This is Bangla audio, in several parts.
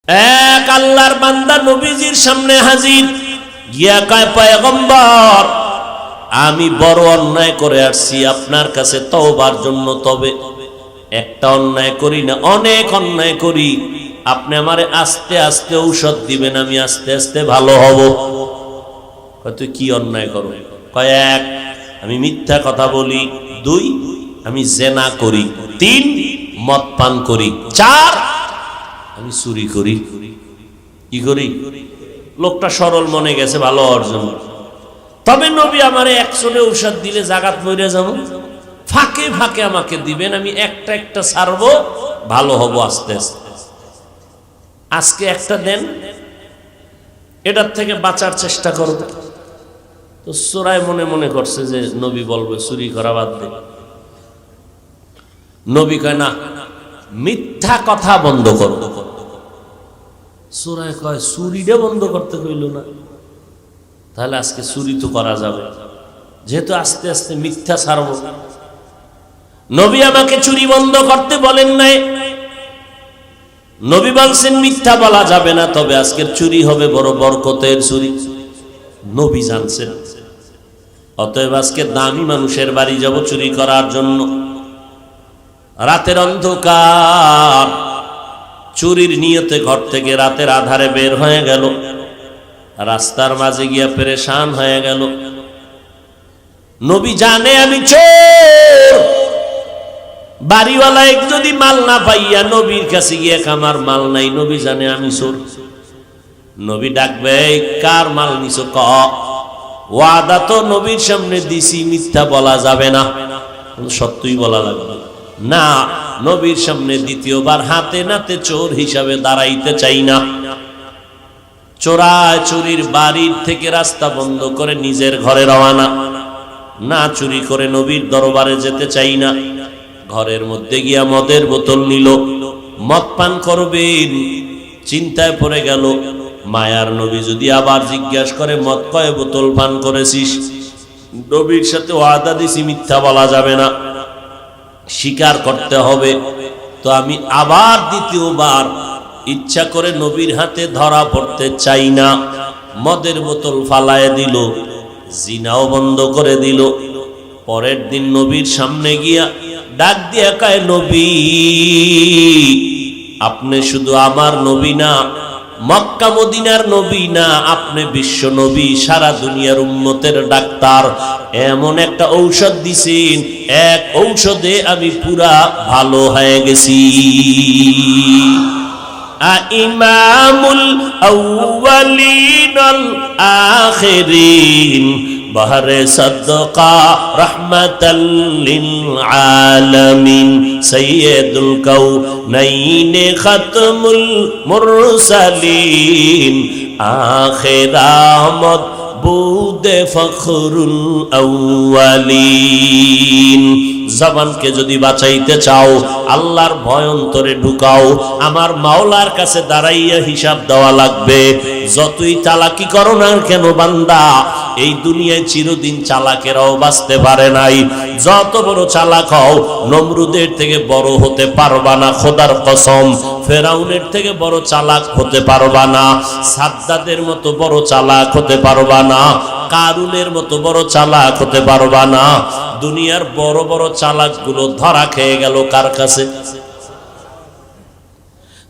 এক আল্লাহর বান্দা নবীজির সামনে হাজির, গিয়া কয়, পয়গম্বর, আমি বড় অন্যায় করে আসছি আপনার কাছে তওবার জন্য, তবে একটা অন্যায় করি না, অনেক অন্যায় করি। আপনি আমারে আস্তে আস্তে ঔষধ দিবেন, আমি আস্তে আস্তে ভালো হব। কয়, তুই কি অন্যায় করো? কয়, এক, আমি মিথ্যা কথা বলি, দুই, আমি জেনা করি, তিন, মদ পান করি, চার, আমি চুরি করি। কি করি? লোকটা সরল মনে গেছে ভালো অর্জন। তবে নবী আমারে একশনে ঔষধ দিলে জাগাত মরে যাব, ফাঁকে ফাঁকে আমাকে দিবেন, আমি একটা একটা ছাড়বো, ভালো হব আস্তে আস্তে। আজকে একটা দেন, এটার থেকে বাঁচার চেষ্টা করব। তো চোরাই মনে মনে করছে যে নবী বলবে চুরি করা বাদ দে। নবী কয়, না, মিথ্যা কথা বন্ধ করো। চোরাই কয়, চুরিটা বন্ধ করতে কইল না, তাহলে আজকে চুরি তো করা যাবে, যেহেতু আস্তে আস্তে মিথ্যা ছাড়ব। নবী আমাকে চুরি বন্ধ করতে বলেন নাই, নবী বলছেন মিথ্যা বলা যাবে না, তবে আজকের চুরি হবে বড় বরকতের চুরি। নবী জানছেন, অতএব আজকে দামি মানুষের বাড়ি যাব চুরি করার জন্য। রাতের অন্ধকার, চুরির নিয়তে ঘর থেকে রাতের আধারে বের হয়ে গেল, রাস্তার মাঝে গিয়া পেরেশান হয়ে গেল। নবী জানে আমি চোর, বাড়িওয়ালা এক যদি মাল না পাইয়া নবীর কাছে গিয়ে আমার মাল নাই, নবী জানে আমি চোর। নবী ডাকবে, কার মাল নিছো? ক। ওয়াদা তো নবীর সামনে দিছি, মিথ্যা বলা যাবে না, সত্যই বলা লাগবে না। নবীর সামনে দ্বিতীয়বার হাতে নাতে চোর হিসাবে দাঁড়াইতে চাই না। চোরায় চুরির বাড়ির থেকে রাস্তা বন্ধ করে নিজের ঘরে রওনা, না চুরি করে নবীর দরবারে যেতে চাই না। ঘরের মধ্যে গিয়া মদের বোতল নিল, মদ পান করবেন, চিন্তায় পড়ে গেল। মায়ার নবী যদি আবার জিজ্ঞাসা করে, মদ কয় বোতল পান করেছিস? নবীর সাথে ওয়াদা দিছি, মিথ্যা বলা যাবে না, স্বীকার করতে হবে। তো আমি আবার দ্বিতীয়বার ইচ্ছা করে নবীর হাতে ধরা পড়তে চাই না। মদের বোতল ফালায় দিল, জিনাও বন্ধ করে দিল। পরের দিন নবীর সামনে গিয়া ডাক দিয়া কয়, নবী, আপনি শুধু আমার নবী না, মক্কা মদিনার নবী না, আপনি বিশ্ব নবী, সারা দুনিয়ার উম্মতের ডাক্তার। এমন একটা ঔষধ দিছেন, এক ঔষধে আমি পুরা ভালো হয়ে গেছি। ইমামুল আউয়ালিন ওয়াল আখিরিন, বাহরে সাদকা রাহমাতাল লিল আলামিন, সাইয়্যিদুল কাউনাইন খাতমুল মুরসালিন, আখির আহমদ বুদে ফখরুল আউয়ালিন। জবানকে যদি বাঁচাইতে চাও, আল্লাহর ভয় অন্তরে ঢুকাও, আমার মাওলার কাছে দাঁড়াইয়া হিসাব দেওয়া লাগবে। যতই চালাকি করো না কেন বান্দা, এই দুনিয়ায় চিরদিন চালাকেরাও বাঁচতে পারে নাই। যত বড় চালাক হও, নমরুদের থেকে বড় হতে পারবা না, খোদার কসম। ফেরাউনের থেকে বড় চালাক হতে পারবা না, সাদ্দাদের মতো বড় চালাক হতে পারবা না, কারুনের মতো বড় চালাক হতে পারবা না। দুনিয়ার বড় বড় চালাক গুলো ধরা খেয়ে গেল কার কাছে?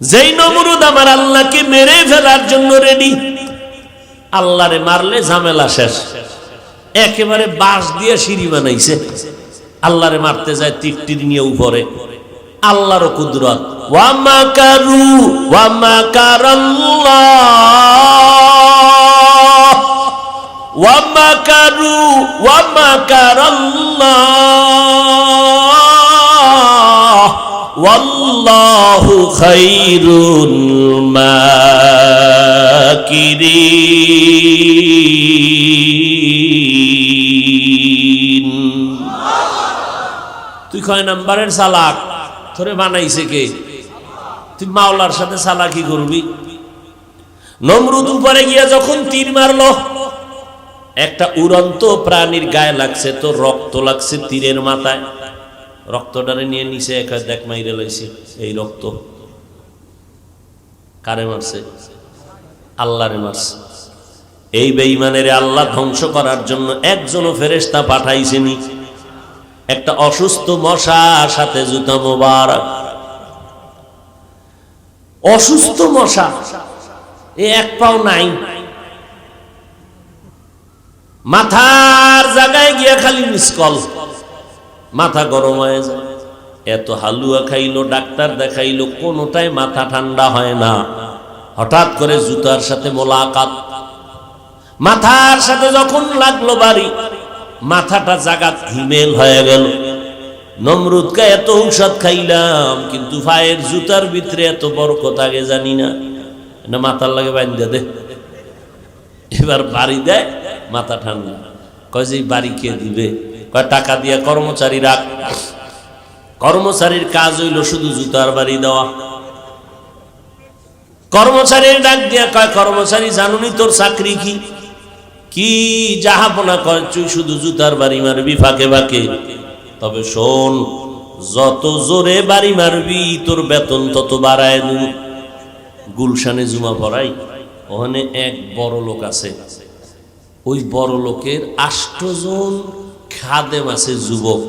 যেই নমরুদ আমার আল্লাহকে মেরে ফেলার জন্য রেডি, আল্লাহরে মারলে ঝামেলা শেষ, একেবারে বাঁশ দিয়ে সিঁড়ি বানাইছে। আল্লাহরে মারতে যায় টিকটির নিয়ে উপরে। আল্লাহর কুদরত, ওয়া মাকারু ওয়া মাকারাল্লাহ, ওয়া মাকারু ওয়া মাকারাল্লাহ, ওয়াল্লাহু খায়রুল মাকিরিন। তুই কয় নাম্বারের চালাক? তোরে বানাইছে কে? তুই মাওলার সাথে চালাকি করবি? নমরুদ উপরে গিয়া যখন তীর মারলো, একটা উড়ন্ত প্রাণীর গায়ে লাগছে, তো রক্ত লাগছে তীরের মাথায়। রক্তটারে নিয়ে নিচে একা দেখ মাইরে লাইছে, এই রক্ত কারে মারছে? আল্লাহরে মারছে। এই বেঈমানের আল্লাহ ধ্বংস করার জন্য একজনও ফেরেশতা পাঠাইছেনি। একটা অসুস্থ মশা, সাথে জুতা মোবারক। অসুস্থ মশা, এক পাও নাই, মাথার জায়গায় গিয়া খালি মিসকল, মাথা গরম হয়ে যায়। এত হালুয়া খাইলো, ডাক্তার দেখাইলো, কোনোটাই মাথা ঠান্ডা হয় না। হঠাৎ করে জুতার সাথে মোলাকাত, মাথার সাথে যখন লাগলো বাড়ি, মাথাটা জায়গা হিমেল হয়ে গেল। নমরুদকে এত ঔষধ খাইলাম, কিন্তু পায়ের জুতার ভিতরে এত বরকত আগে জানি না, মাথার লাগে বান্ধা দে। এবার বাড়ি দেয়, মাথা ঠান্ডা। কয় যে বাড়ি কে দিবে? কয় টাকা দিয়া কর্মচারী রাখ। কর্মচারীর কাজ হইল শুধু জুতার বাড়ি দেওয়া। কর্মচারীর ডাক দিয়া কয়, কর্মচারী জানুনি তোর চাকরি কি? কি জাহাপনা কয়, তুই শুধু জুতার বাড়ি মারবি ফাঁকে ফাঁকে। তবে শোন, যত জোরে বাড়ি মারবি তোর বেতন তত বাড়ায় দিন। গুলশানে জুমা পড়াই, ওখানে এক বড় লোক আছে। ওই বড় লোকের 8 জন খাদেম আছে, যুবক।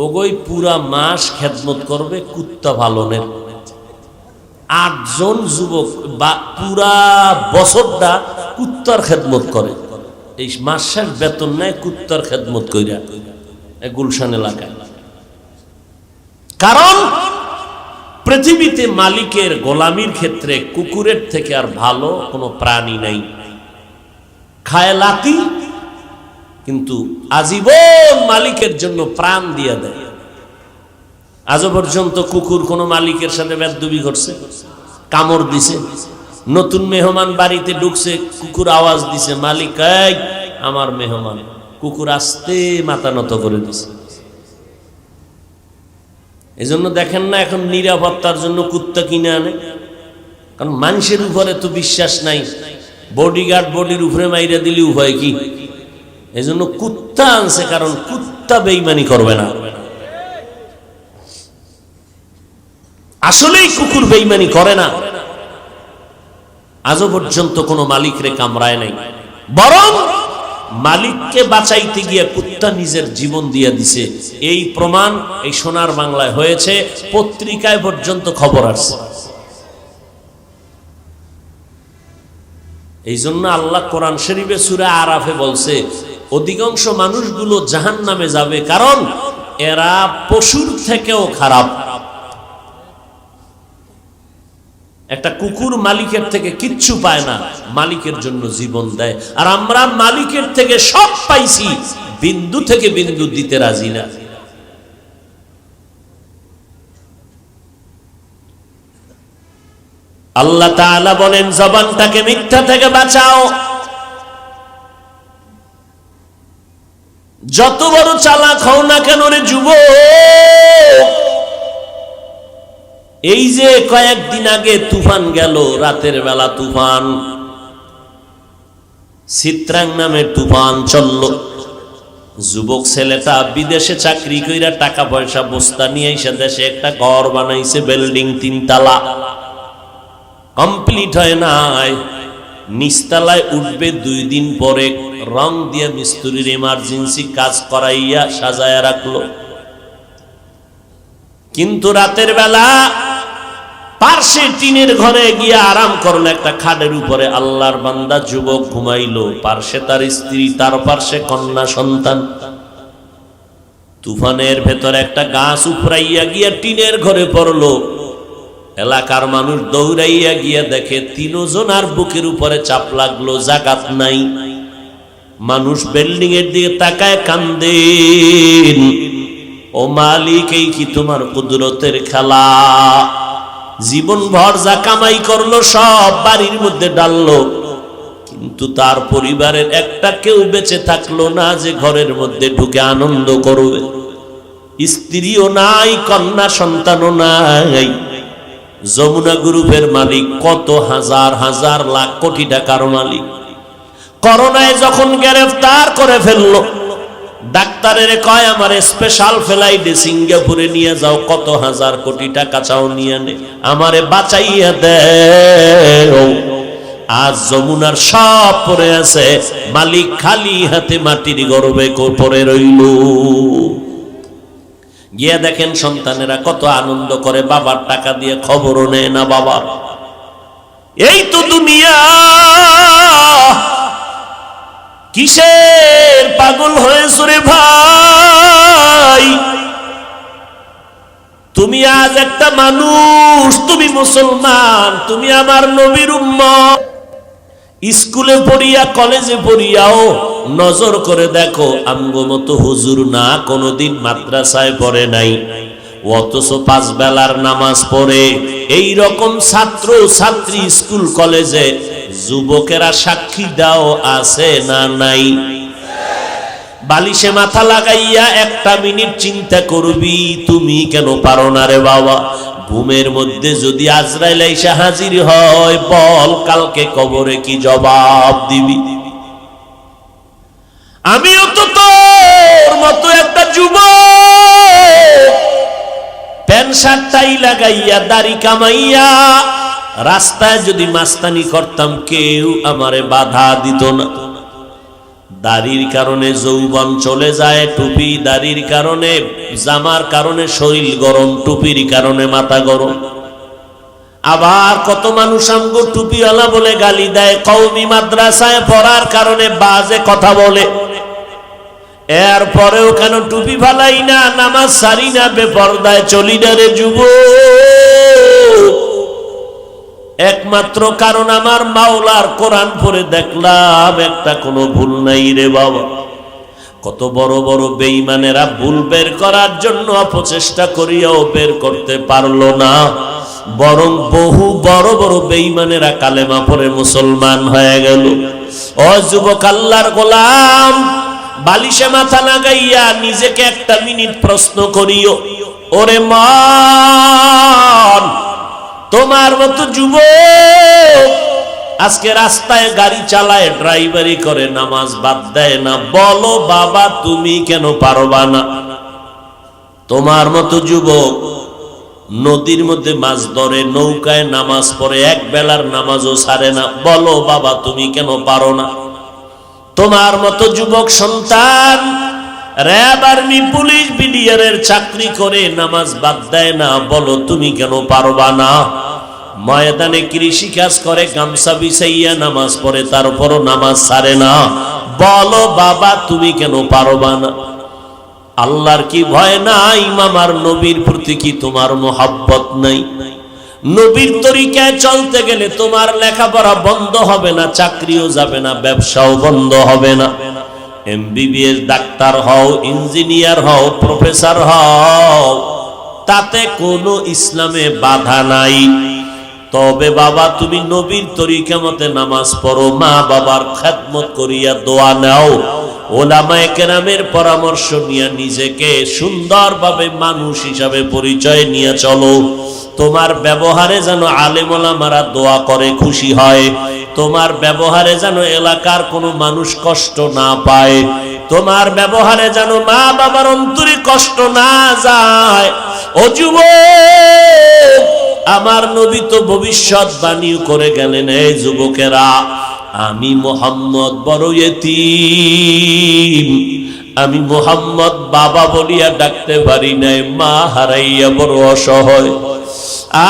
ওগোই পুরা মাস খেদমত করবে কুত্তা পালনের। 8 জন যুবক বা পুরা বছরটা কুত্তার খেদমত করে। এই মাসের বেতন নেয় কুত্তার খেদমত কইরা গুলশান এলাকায়। কারণ পৃথিবীতে মালিকের গোলামির ক্ষেত্রে কুকুরের থেকে আর ভালো কোনো প্রাণী নাই। খায় লাতি, কিন্তু আজীবন মালিকের জন্য প্রাণ দিয়ে দেয়। আজ পর্যন্ত কুকুর কোন মালিকের সাথে বেদবি করছে? কামড় দিছে? নতুন মেহমান বাড়িতে ঢুকছে, কুকুর আওয়াজ দিছে, মালিক এই আমার মেহমান। কুকুর আসতে মাথা নত করে দিছে। এজন্য দেখেন না এখন নিরাপত্তার জন্য কুত্তা কিনে আনে, কারণ মানুষের উপরে তো বিশ্বাস নাই। বডিগার্ড বডির উপরে মাইরা দিলে উভয় কি? এজন্য কুত্তা আনছে, কারণ কুত্তা বেঈমানি করবে না। আসলেই কুকুর বেঈমানি করে না। আজও পর্যন্ত কোনো মালিকরে কামড়ায় নাই, বরং মালিককে বাঁচাইতে গিয়ে কুত্তা নিজের জীবন দিয়ে দিছে। এই প্রমাণ এই সোনার বাংলায় হয়েছে, পত্রিকায় পর্যন্ত খবর আসছে। এই জন্য আল্লাহ কোরআন শরীফে সূরা আরাফে বলছে, অধিকাংশ মানুষগুলো জাহান্নামে যাবে, কারণ এরা পশুর থেকেও খারাপ। একটা কুকুর মালিকের থেকে কিচ্ছু পায় না, মালিকের জন্য জীবন দেয়। আর আমরা মালিকের থেকে সব পাইছি, বিন্দু থেকে বিন্দু দিতে রাজি না। আল্লাহ তাআলা বলেন, জবানটাকে মিথ্যা থেকে বাঁচাও। যত বড় চালাক হও না কেন রে যুবক, এই যে কয়েকদিন আগে তুফান গেল, রাতের বেলা তুফান, চিত্রাং নামে তুফান চলল। যুবক ছেলেটা বিদেশে চাকরি কইরা টাকা পয়সা বস্তা নিয়ে এসে দেশে একটা ঘর বানাইছে, বিল্ডিং 3 তলা, কমপ্লিট হয় নাই। নিচতলায় উঠবে 2 দিন পরে, রং দিয়ে মিস্ত্রির এমার্জেন্সি কাজ করাইয়া সাজায়া রাখলো। কিন্তু রাতের বেলা পার্শ্বে টিনের ঘরে গিয়ে আরাম করলো, একটা খাটের উপরে। আল্লাহর বান্দা যুবক ঘুমাইলো, পার্শ্বে তার স্ত্রী, তার পার্শ্বে কন্যা সন্তান। তুফানের ভেতরে একটা গাছ উপরাইয়া গিয়া টিনের ঘরে পড়লো। এলাকার মানুষ দৌড়াইয়া গিয়া দেখে 3 জনার বুকের উপরে চাপ লাগলো, জাগাত নাই। মানুষ বিল্ডিং এর দিকে তাকায় কান্দেন, ও মালিক, এই কি তোমার কুদরতের খেলা? জীবন ভর যা কামাই করলো সব বাড়ির মধ্যে ডাললো, কিন্তু তার পরিবারের একটা কেউ বেঁচে থাকলো না যে ঘরের মধ্যে ঢুকে আনন্দ করবে। স্ত্রীও নাই, কন্যা সন্তানও নাই। যমুনা গ্রুপের মালিক কত হাজার হাজার লাখ কোটি টাকার মালিক, করোনায় যখন গ্রেফতার করে ফেললো, ডাক্তারের কয় আমার স্পেশাল ফ্লাইটে সিঙ্গাপুরে নিয়ে যাও, কত হাজার কোটি টাকা চাও নিয়ে নে, আমারে বাঁচাইয়া দেও। আজ যমুনার সব পড়ে আছে, মালিক খালি হাতে মাটির গর্বে পড়ে রইল। গিয়া দেখেন সন্তানেরা কত আনন্দ করে, বাবার টাকা দিয়ে খবরও নেয় না বাবার। এই তো দুনিয়া, কিসের পাগল হয়েছো রে ভাই? তুমি আজ একটা মানুষ, তুমি মুসলমান, তুমি আমার নবীর উম্মত। স্কুলে পড়িয়া কলেজে পড়িয়াও নজর করে দেখো, আমগো মতো হুজুর না কোনোদিন মাদ্রাসায় পড়ে নাই, অথচ 5 বেলার নামাজ পড়ে। এই রকম ছাত্র ছাত্রী স্কুল কলেজে যুবকেরা সাক্ষী দাও আছে না নাই? বালিশে মাথা লাগাইয়া একটা মিনিট চিন্তা করবি, তুমি কেন পারো না রে বাবা? ঘুমের মধ্যে যদি আজরাইল এসে হাজির হয়, বল কালকে কবরে কি জবাব দিবি? আমিও তো তোর মতো একটা যুবক, প্যান্ট শার্ট টাই লাগাইয়া দাড়ি কামাইয়া রাস্তায় যদি মাস্তানি করতাম, কেউ আমারে বাধা দিত না। দাড়ির কারণে যৌবন চলে যায়, টুপি দাড়ির কারণে, জামার কারণে শরীর গরম, টুপির কারণে মাথা গরম। আবার কত মানুষ আমগো টুপিওয়ালা বলে গালি দেয়, কওমি মাদ্রাসায় পড়ার কারণে বাজে কথা বলে। এরপরেও কেন টুপি ফালাই না, নামাজ সারি না, বেপরদায় চলি না রে যুবক? একমাত্র কারণ আমার মাওলার কোরআন পড়ে দেখলাম একটা কোনো ভুল নাই রে বাবা। কত বড় বড় বেঈমানেরা ভুল বের করার জন্য অপচেষ্টা করিয়াও বের করতে পারলো না, বরং বহু বড় বড় বেঈমানেরা কালেমা পড়ে মুসলমান হয়ে গেল। ও যুবক, আল্লাহর গোলাম, বালিশে মাথা লাগাইয়া নিজেকে একটা মিনিট প্রশ্ন করিও, ওরে মান, তোমার মতো যুবক আজকে রাস্তায় গাড়ি চালায়, ড্রাইভারি করে, নামাজ বাদ দেয় না, বলো বাবা তুমি কেন পারবা না? তোমার মতো যুবক নদীর মধ্যে মাছ ধরে, নৌকায় নামাজ পড়ে, 1 বেলার নামাজও ছাড়ে না, বলো বাবা তুমি কেন পারো না? তোমার মতো যুবক সন্তান র‍্যাব, আর্মি, পুলিশ, বিডিআরের চাকরি করে, নামাজ বাদ দেয় না, বলো তুমি কেন পারবা না? ময়দানে কৃষি কাজ করে, গামছা বিছাইয়া নামাজ পড়ে, তারপরও নামাজ ছাড়ে না, বলো বাবা তুমি কেন পারবা না? আল্লাহর কি ভয় নাই? আমার নবীর প্রতি কি তোমার মোহাব্বত নাই? নবীর তরিকায় চলতে গেলে তোমার লেখাপড়া বন্ধ হবে না, চাকরিও যাবে না, ব্যবসাও বন্ধ হবে না। এমবিবিএস ডাক্তার হও, ইঞ্জিনিয়ার হও, প্রফেসর হও, তাতে কোনো ইসলামে বাধা নাই। তবে বাবা তুমি নবীর তরিকা মতে নামাজ পড়ো, মা বাবার খেদমত করিয়া দোয়া নাও, ওলামায়ে কেরামের পরামর্শ নিয়ে নিজেকে সুন্দরভাবে মানুষ হিসাবে পরিচয় নিয়ে চলো। তোমার ব্যবহারে যেন আলেম ওলামারা দোয়া করে খুশি হয়, তোমার ব্যবহারে যেন এলাকার কোনো মানুষ কষ্ট না পায়, তোমার ব্যবহারে যেন মা বাবার অন্তরে কষ্ট না যায়। ও যুবক, আমার নবী তো ভবিষ্যৎবাণী করে গেলেন, এই যুবকেরা আমি মুহাম্মদ বড় ইতিম, আমি মুহাম্মদ বাবা বলিয়া ডাকতে পারি নাই, মা হারাইয়া বড় অসহায়,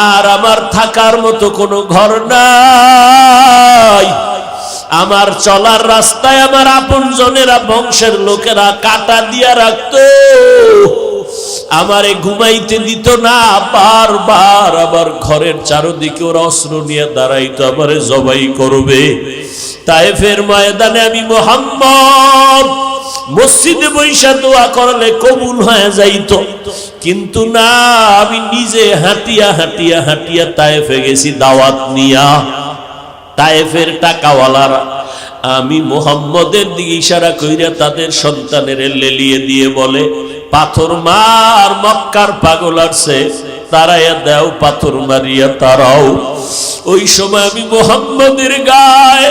আর আমার থাকার মতো কোনো ঘর নাই, আমার চলার রাস্তায় আমার আপনজনেরা, বংশের লোকেরা কাঁটা দিয়া রাখতো, আমারে ঘুমাইতে দিত না, বারবার আমার ঘরের চারদিকে ওরা অস্ত্র নিয়ে দাঁড়াইতো, আমারে জবাই করবে। তায়েফের ময়দানে আমি মুহাম্মদ মসজিদে বৈশা দোয়া করলে কবুল হয়ে যাইতো, কিন্তু না, আমি নিজে হাঁটিয়া হাঁটিয়া হাঁটিয়া তায়েফে গেছি দাওয়াত নিয়া। তায়েফের টাকাওয়ালারা আমি মুহাম্মদের দিকে ইশারা কইরা তাদের সন্তানের লেলিয়ে দিয়ে বলে, পাথর মার, মক্কার পাগল আসছে, তারাইয়া দাও, পাথর মারিয়া তারাও। ওই সময় আমি মুহাম্মদের গায়ে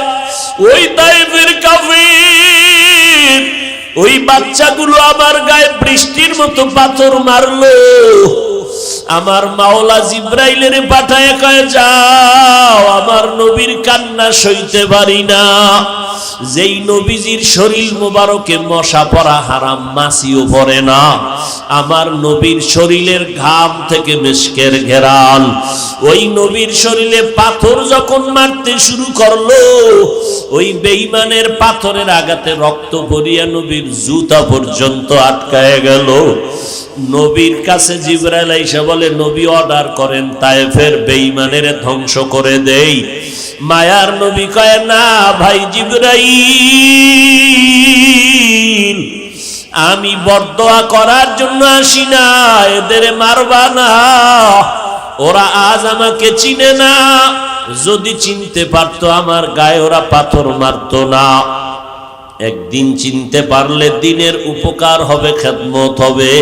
ওই তায়েফের কাফির ওই বাচ্চাগুলো আমার গায়ে বৃষ্টির মতো পাথর মারলো। আমার মাওলা জিব্রাইলের পাঠায় কয় যাও, আমার নবীর কান্না সইতে পারি না। যেই নবীজির শরীর মোবারকে মশা পড়া হারাম, মাছিও পড়ে না, আমার নবীর শরীরের ঘাম থেকে মিশকের ঘেরান, ওই নবীর শরীরে পাথর যখন মারতে শুরু করলো, ওই বেঈমানের পাথরের আঘাতে রক্ত পড়িয়া নবীর জুতা পর্যন্ত আটকায় গেল। নবীর কাছে জিবরাইল আইসা বলে, নবী অর্ডার করেন তায়েফের বেঈমানের ধ্বংস করে দেই। মায়ার নবী কয়, না ভাই জিবরাইল, আমি বরদোয়া করার জন্য আসি না, এদের মারবা না, ওরা আজ আমাকে চিনে না, যদি চিনতে পারতো আমার গায়ে ওরা পাথর মারতো না। একদিন চিনতে পারলে দিনের উপকার হবে, খেদমত হবে।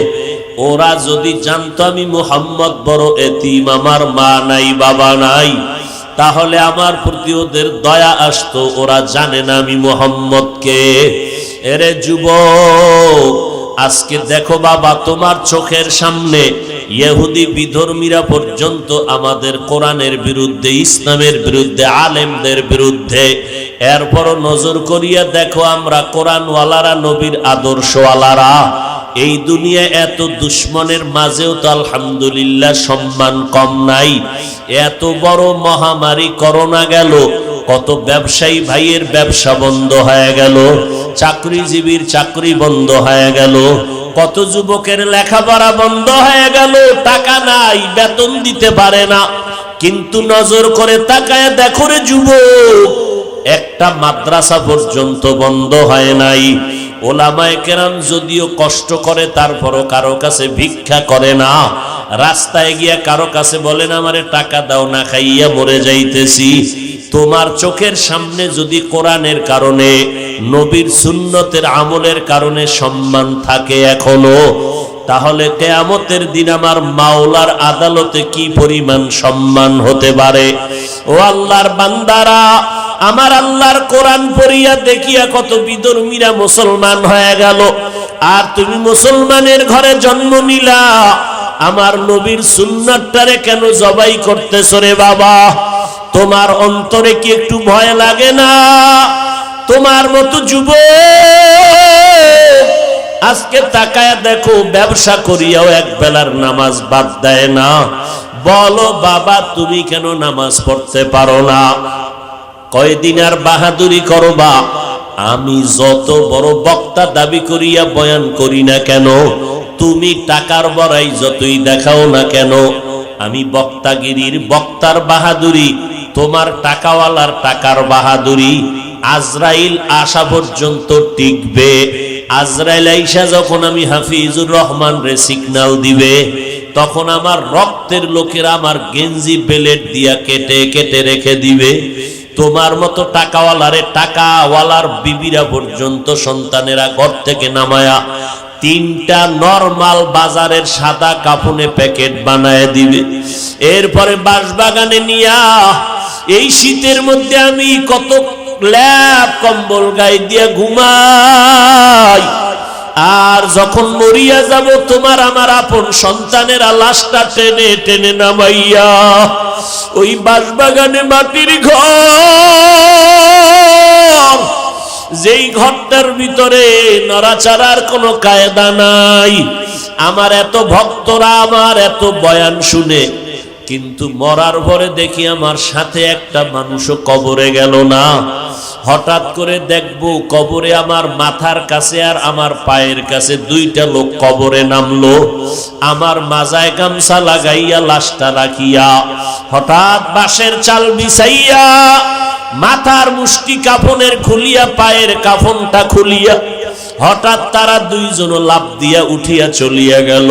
ওরা যদি জানতো আমি মুহাম্মদ বড় এতিম, আমার মা নাই বাবা নাই, তাহলে আমার প্রতি ওদের দয়া আসতো। ওরা জানে না আমি মুহাম্মদকে। এরে যুবক, আজকে দেখো বাবা, তোমার চোখের সামনে ইহুদি বিধর্মীরা পর্যন্ত আমাদের কোরআনের বিরুদ্ধে, ইসলামের বিরুদ্ধে, আলেমদের বিরুদ্ধে। এরপরও নজর করিয়া দেখো, আমরা কোরআনওয়ালারা, নবীর আদর্শওয়ালারা, এই দুনিয়া এত দুশ্মনের মাঝেও তো আলহামদুলিল্লাহ সম্মান কম নাই। এত বড় মহামারী করোনা গেল, কত ব্যবসায়ী ভাইয়ের ব্যবসা বন্ধ হয়ে গেল, চাকরিজীবীর চাকরি বন্ধ হয়ে গেল, কত যুবকের লেখাপড়া বন্ধ হয়ে গেল, টাকা নাই, বেতন দিতে পারে না। কিন্তু নজর করে তাকায় দেখো রে যুবক, একটা মাদ্রাসা পর্যন্ত বন্ধ হয় নাই। ওলামায়ে কেরাম যদিও কষ্ট করে, তারপরও কারো কাছে ভিক্ষা করে না। রাস্তায় গিয়া কারো কাছে বলেন আমারে টাকা দাও, না খাইয়া মরে যাইতেছি। তোমার চোখের সামনে যদি কোরআনের কারণে, নবীর সুন্নতের আমলের কারণে সম্মান থাকে এখনো, তাহলে কিয়ামতের দিন আমার মাওলার আদালতে কি পরিমাণ সম্মান হতে পারে। ও আল্লাহর বান্দারা, আমার আল্লাহর কোরআন পড়িয়া দেখিয়া কত বিধর্মীরা মুসলমান হয়ে গেল, আর তুমি মুসলমানের ঘরে জন্ম নিলা, আমার নবীর সুন্নাতটারে কেন জবাই করতেছো রে বাবা? তোমার অন্তরে কি একটু ভয় লাগে না? তোমার মতো যুবক আজকে তাকায়া দেখো, ব্যবসা করিয়াও এক বেলার নামাজ বাদ দেয় না। বলো বাবা, তুমি কেন নামাজ পড়তে পারো না? কয়দিন আর বাহাদুরি করবা? আমি যত বড় বক্তা দাবি করিয়া বয়ান করি না কেন, তুমি টাকার বড়াই যতই দেখাও না কেন, আমি বক্তাগিরির বক্তার বাহাদুরি, তোমার টাকাওয়ালার টাকার বাহাদুরি আজরাইল আসা পর্যন্ত টিকবে। আজরাইল আইসা যখন আমি হাফিজুর রহমান রে সিগন্যাল দিবে, তখন আমার রক্তের লোকেরা আমার গেঞ্জি বেলেট দিয়া কেটে কেটে রেখে দিবে। তোমার মতো টাকাওয়ালারে, টাকাওয়ালার বিবিরা পর্যন্ত সন্তানেরা ঘর থেকে নামায়া 3টা নরমাল বাজারের সাদা কাফনে প্যাকেট বানায় দিবে। এরপরে বাঁশবাগানে নিয়া এই শীতের মধ্যে আমি কত ল্যাপ কম্বল গায়ে দিয়া ঘুমাই, আর যখন মরিয়া যাব তোমার আমার আপন সন্তানেরা লাশটা টেনে টেনে নামাইয়া ওই বাঁশবাগানে মাটির ঘর, যেই ঘরটার ভিতরে নড়াচড়ার কোনো কায়দা নাই। আমার এত ভক্তরা আমার এত বয়ান শুনে, কিন্তু মরার পরে দেখি আমার সাথে একটা মানুষও কবরে গেল না। হঠাৎ করে দেখবো কবরে আমার মাথার কাছে আর আমার পায়ের কাছে 2টা লোক কবরে নামলো। আমার মাজায় গামছা লাগাইয়া লাশটা রাখিয়া, হঠাৎ বাঁশের চাল বিছাইয়া, মাথার মুষ্টি কাফনের খুলিয়া, পায়ের কাফনটা খুলিয়া, হঠাৎ তারা 2 জন লাফ দিয়া উঠিয়া চলিয়া গেল।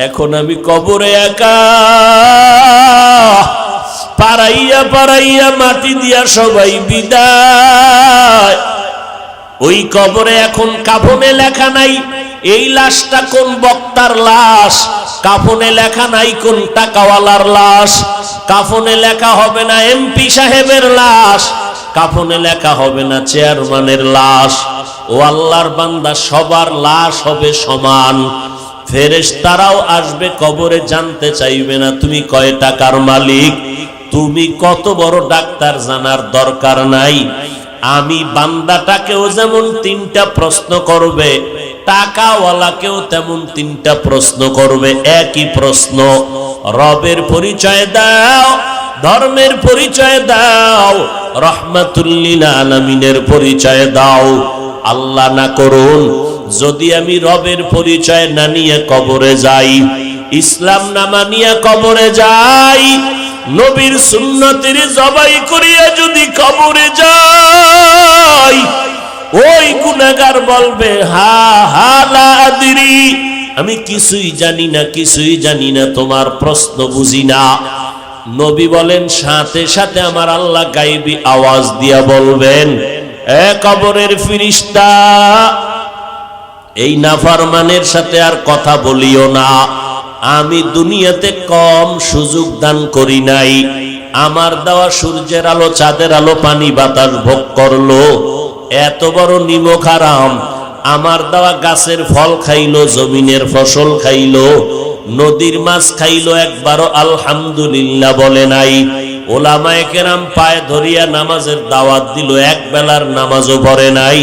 এখন আমি কবরে একা, পাড়াইয়া পাড়াইয়া মাটি দিয়া সবাই বিদায়। ওই কবরে এখন কাফনে লেখা নাই এই লাশটা কোন বক্তার লাশ, কাফনে লেখা নাই কোন টাকাওয়ালার লাশ, কাফনে লেখা হবে না এমপি সাহেবের লাশ, কাফনে লেখা হবে না চেয়ারম্যানের লাশ। ও আল্লাহর বান্দা, সবার লাশ হবে সমান। ফেরেশতারাও আসবে কবরে, জানতে চাইবে না তুমি কয় টাকার মালিক, তুমি কত বড় ডাক্তার, জানার দরকার নাই। আমি বান্দাটাকেও যেমন 3টা প্রশ্ন করবে, টাকাওয়ালাকেও তেমন 3টা প্রশ্ন করবে। একই প্রশ্ন, রবের পরিচয় দাও, ধর্মের পরিচয় দাও, রহমাতুল লিল আলামিনের পরিচয় দাও। আল্লাহ না করুন যদি আমি রবের পরিচয় না নিয়ে কবরে যাই, ইসলাম না মানিয়া কবরে যাই, নবীর সুন্নতের জবাই করিয়া যদি কবরে যাই, ওই গুনাহগার বলবে হা হা লা আদরি, আমি কিছুই জানি না, কিছুই জানি না, তোমার প্রশ্ন বুঝি না। নবী বলেন সাথে সাথে আমার আল্লাহ গায়েবী আওয়াজ দিয়া বলবেন, এ কবরের ফেরেশতা, এই নাফরমানের সাথে আর কথা বলিও না। আমি দুনিয়াতে কম সুযোগ দান করি নাই। আমার দেওয়া সূর্যের আলো, চাঁদের আলো, পানি বাতাস ভোগ করলো, এত বড় নিমক হারাম। আমার দেওয়া গাছের ফল খাইলো, জমিনের ফসল খাইলো, নদীর মাছ খাইলো, একবারও আলহামদুলিল্লাহ বলে নাই। ওলামায়ে কেরাম পায়ে ধরিয়া নামাজের দাওয়াত দিল, এক বেলার নামাজও পড়ে নাই।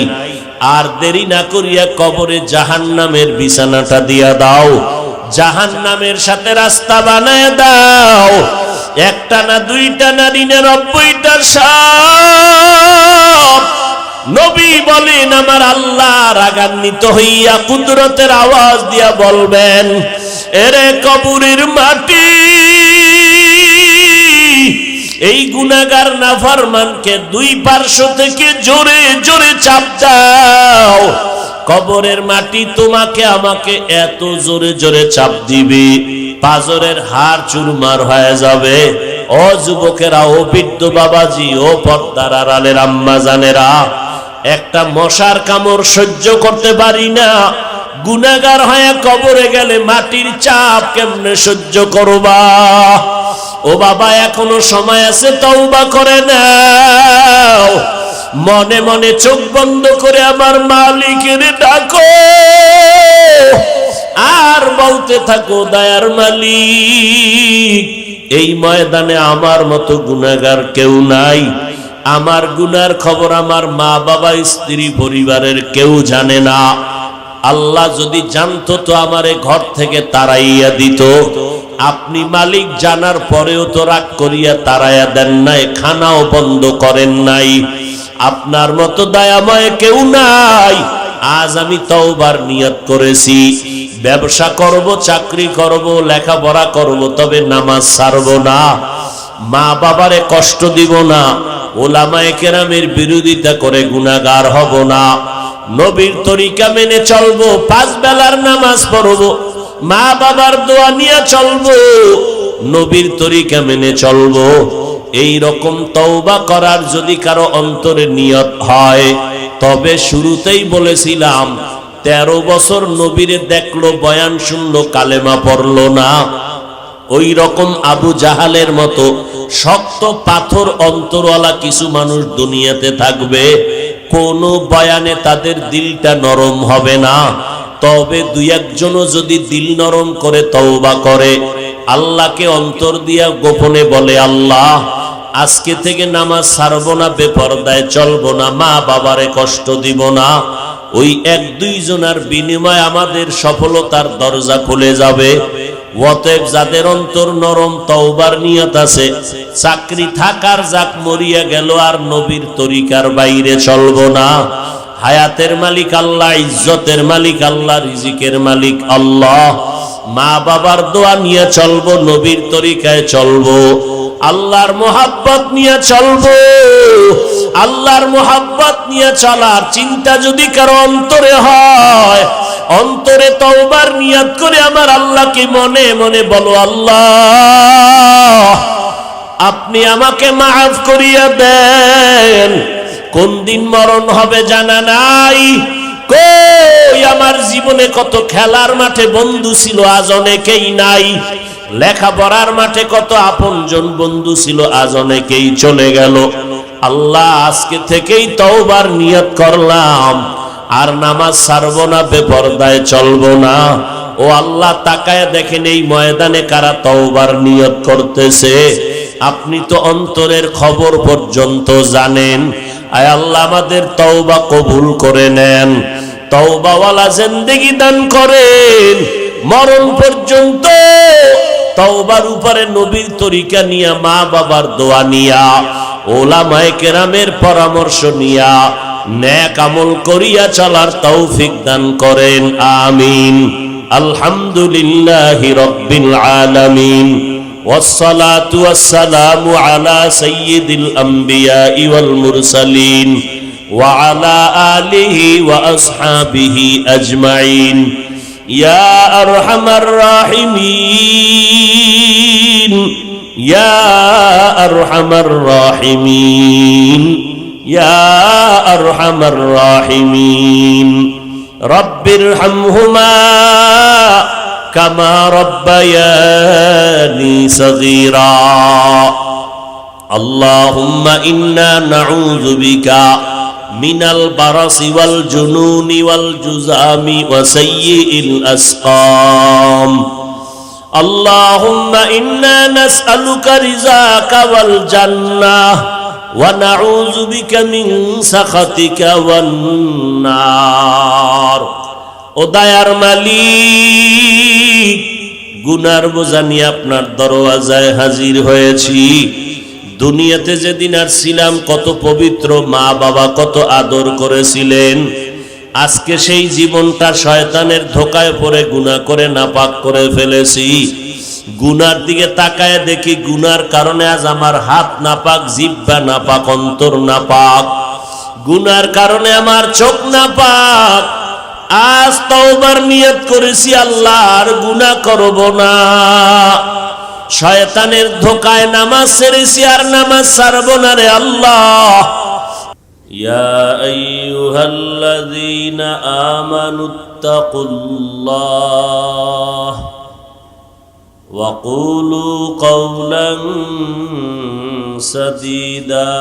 আর দেরি না করিয়া কবরে জাহান্নামের বিছানাটা দিয়া দাও, জাহান্নামের সাথে রাস্তা বানায় দাও। একটা না, দুইটা না, দিনে 90টা সাপ। নবী বলেন আমার আল্লাহ রাগান্বিত হইয়া কুদরতের আওয়াজ দিয়া বলবেন, এরে কবরের মাটি, এই গুনাহগার নাফরমানকে 2 পার্শ্ব থেকে জোরে জোরে চাপ দাও। কবরের মাটি তোমাকে আমাকে এত জোরে জোরে চাপ দিবে, পাজরের হাড় চুরমার হয়ে যাবে। ও যুবকেরা, ও বৃদ্ধ বাবাজি, ও পর্দার আড়ালের আম্মা জানেরা, একটা মশার কামড় সহ্য করতে পারি না। গুনাহগার হয়ে কবরে গেলে মাটির চাপ কেমনে সহ্য করবা? ও বাবা, এখনো সময় আছে, তওবা করে নাও। মনে মনে চোখ বন্ধ করে আমার মালিকের ডাকো, আর বলতে থাকো, দয়ার মালিক, এই ময়দানে আমার মতো গুনাহগার কেউ নাই। আমার গুনার খবর আমার মা বাবা, স্ত্রী, পরিবারের কেউ জানে না। আল্লাহ যদি জানতো তো আমারে ঘর থেকে তাড়াইয়া দিত। আপনি মালিক জানার পরেও তো রাগ করিয়া তাড়াইয়া দেন নাই, খানাও বন্ধ করেন নাই। আপনার মতো দয়াময় কেউ নাই। আজ আমি তওবার নিয়ত করেছি, ব্যবসা করব, চাকরি করব, লেখাপড়া করব, তবে নামাজ ছাড়ব না, মা বাবারে কষ্ট দিব না, ওলামায়ে কেরামের বিরোধিতা করে গুনাহগার হব না, নবীর তরিকা মেনে চলবো, 5 বেলার নামাজ পড়ব, মা বাবার দোয়া নিয়ে চলবো, নবীর তরিকা মেনে চলবো। এই রকম তওবা করার যদি কারো অন্তরে নিয়ত হয়, তবে শুরুতেই বলেছিলাম 13 বছর নবীরে দেখলো, বয়ান শুনলো, কালেমা পড়লো না, ওই রকম আবু জাহালের মতো শক্ত পাথর অন্তরওয়ালা কিছু মানুষ দুনিয়াতে থাকবে। কোন বয়ানে তাদের দিলটা নরম হবে না। তবে 2-1জনও যদি দিল নরম করে তওবা করে, আল্লাহকে অন্তর দিয়া গোপনে বলে, আল্লাহ আজকে থেকে নামাজ ছাড়বো না, বেপরদায় চলবো না, মা বাবারে কষ্ট দিব না, ওই 1-2 জনের বিনিময়ে আমাদের সফলতার দরজা খুলে যাবে। অতএব যাদের অন্তর নরম, তওবার নিয়ত আছে, চাকরি থাকার যাক, মরিয়া গেল, আর নবীর তরিকার বাইরে চলবো না। হায়াতের মালিক আল্লাহ, ইজ্জতের মালিক আল্লাহ, রিজিকের মালিক আল্লাহ। মা বাবার দোয়া নিয়ে চলবো, নবীর তরিকায় চলবো, আল্লাহর মোহাব্বত নিয়ে চলবো। আল্লাহর মোহাব্বত নিয়ে চলার চিন্তা যদি কারো অন্তরে হয়, অন্তরে তওবার নিয়ত করে আমার আল্লাহকে মনে মনে বলো, আল্লাহ আপনি আমাকে মাফ করিয়া দেন। কোন দিন মরণ হবে জানা নাই। কই আমার জীবনে কত খেলার মাঠে বন্ধু ছিল, আজ অনেকেই নাই। লেখাপড়ার মাঠে কত আপনজন বন্ধু ছিল, আজ অনেকেই চলে গেল। আল্লাহ আজকে থেকেই তওবার নিয়ত করলাম, আর নামাজ ছাড়বো না, বেপরদায় চলবো না। ও আল্লাহ, তাকায় দেখেন এই ময়দানে কারা তওবার নিয়ত করতেছে। আপনি তো অন্তরের খবর পর্যন্ত জানেন। আয় আল্লাহ, আমাদের তওবা কবুল করে নেন, তওবাওয়ালা জিন্দেগি দান করেন। মরণ পর্যন্ত তওবার উপরে নবীর তরিকা নিয়া, মা বাবার দোয়া নিয়া, ওলামায়ে কেরামের পরামর্শ নিয়া নেক আমল করিয়া চলার তৌফিক দান করেন, আমিন। আলহামদুলিল্লাহি রাব্বিল আলামিন, ওয়াসসালাতু ওয়াসসালামু আলা সাইয়্যিদিল আমবিয়াই ওয়াল মুরসালিন ওয়া আলা আলিহি ওয়া আসহাবিহি আজমাইন। ইয়া আরহামার রাহিমিন, ইয়া আরহামার রাহিমিন, ইয়া আরহামার রাহিমিন। রব্বিরহামহুমা কামা রব্বায়ানি সগীরা। আল্লাহুম্মা ইন্না নাউযু বিকা মিনাল বারাসি ওয়াল জুনুনি ওয়াল জুযামি ওয়া সাইয়্যিল আসকাম। আল্লাহুম্মা ইন্না নাসআলুকা রিযাকা ওয়াল জান্নাহ ওয়া নাউযু বিকা মিন সাখাতিকা ওয়ান নার। ও দয়ার মালিক, গুনার বোঝা নিয়ে আপনার দরওয়াজায় হাজির হয়েছি। দুনিয়াতে যেদিন আসছিলাম কত পবিত্র মা বাবা কত আদর করেছিলেন। আজকে সেই জীবনটা শয়তানের ধোকায় পড়ে গুনাহ করে নাপাক করে ফেলেছি। গুনার দিকে তাকায় দেখি গুনার কারণে আজ আমার হাত নাপাক, জিহ্বা নাপাক, অন্তর নাপাক। গুনার কারণে আমার চোখ নাপাক। আজ তওবার নিয়ত করেছি, আল্লাহ আর গুনাহ করব না। শয়তানের ধোকায় নামাজ ছেড়েছি, আর নামাজ ছাড়ব না রে আল্লাহ। ইয়া আইয়ুহাল্লাযীনা আমানুত্তাকুল্লাহ ওয়া কুলু কওলান সাদীদা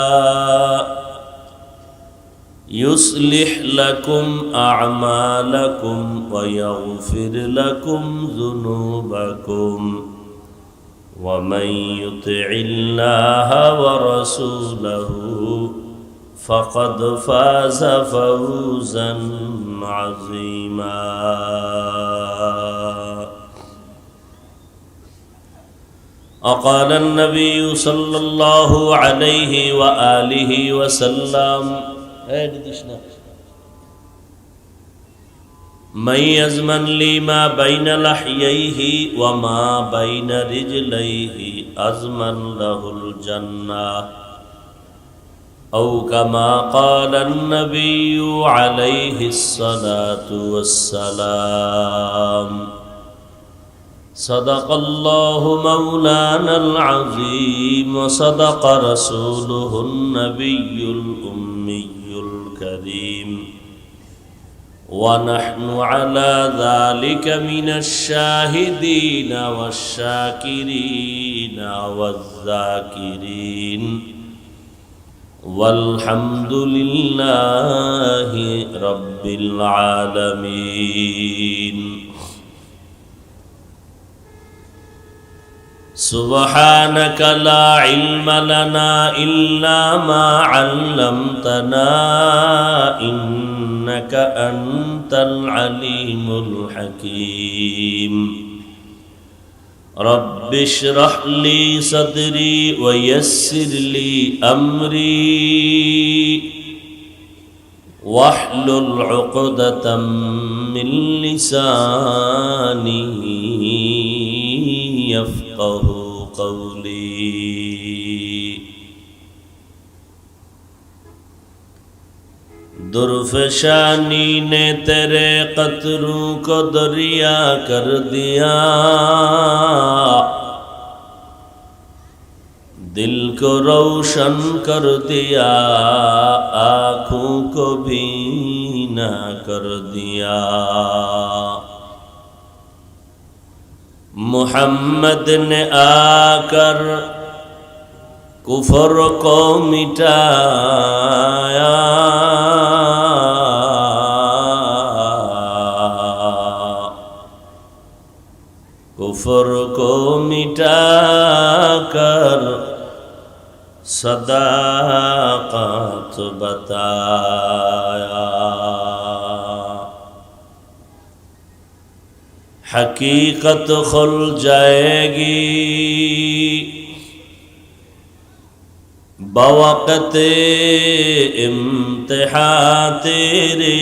يصلح لكم أعمالكم ويغفر لكم ذنوبكم ومن يطع الله ورسوله فقد فاز فوزا عظيما. وقال النبي صلى الله عليه وآله وسلم من يزمن لي ما بين لحييه وما بين رجليه أزمن له الجنة أو كما قال النبي عليه الصلاة والسلام. صدق الله مولانا العظيم وصدق رسوله النبي الأمي الكريم ونحن على ذلك من الشاهدين والشاكرين والذاكرين والحمد لله رب العالمين. سبحانك لا علم لنا إلا ما علمتنا إنك أنت العليم الحكيم. رب اشرح لي صدري ويسر لي أمري واحلل عقدة من لساني يفقه قولي. درفشانی نے تیرے قطروں کو دریا کر دیا، دل کو روشن کر دیا، آنکھوں کو بینا کر دیا. محمد نے آ کر कुफर को मिटाया, कुफर को मिटाकर सदाकत बताया। हकीकत खुल जाएगी बवक़्त इम्तिहा तेरे,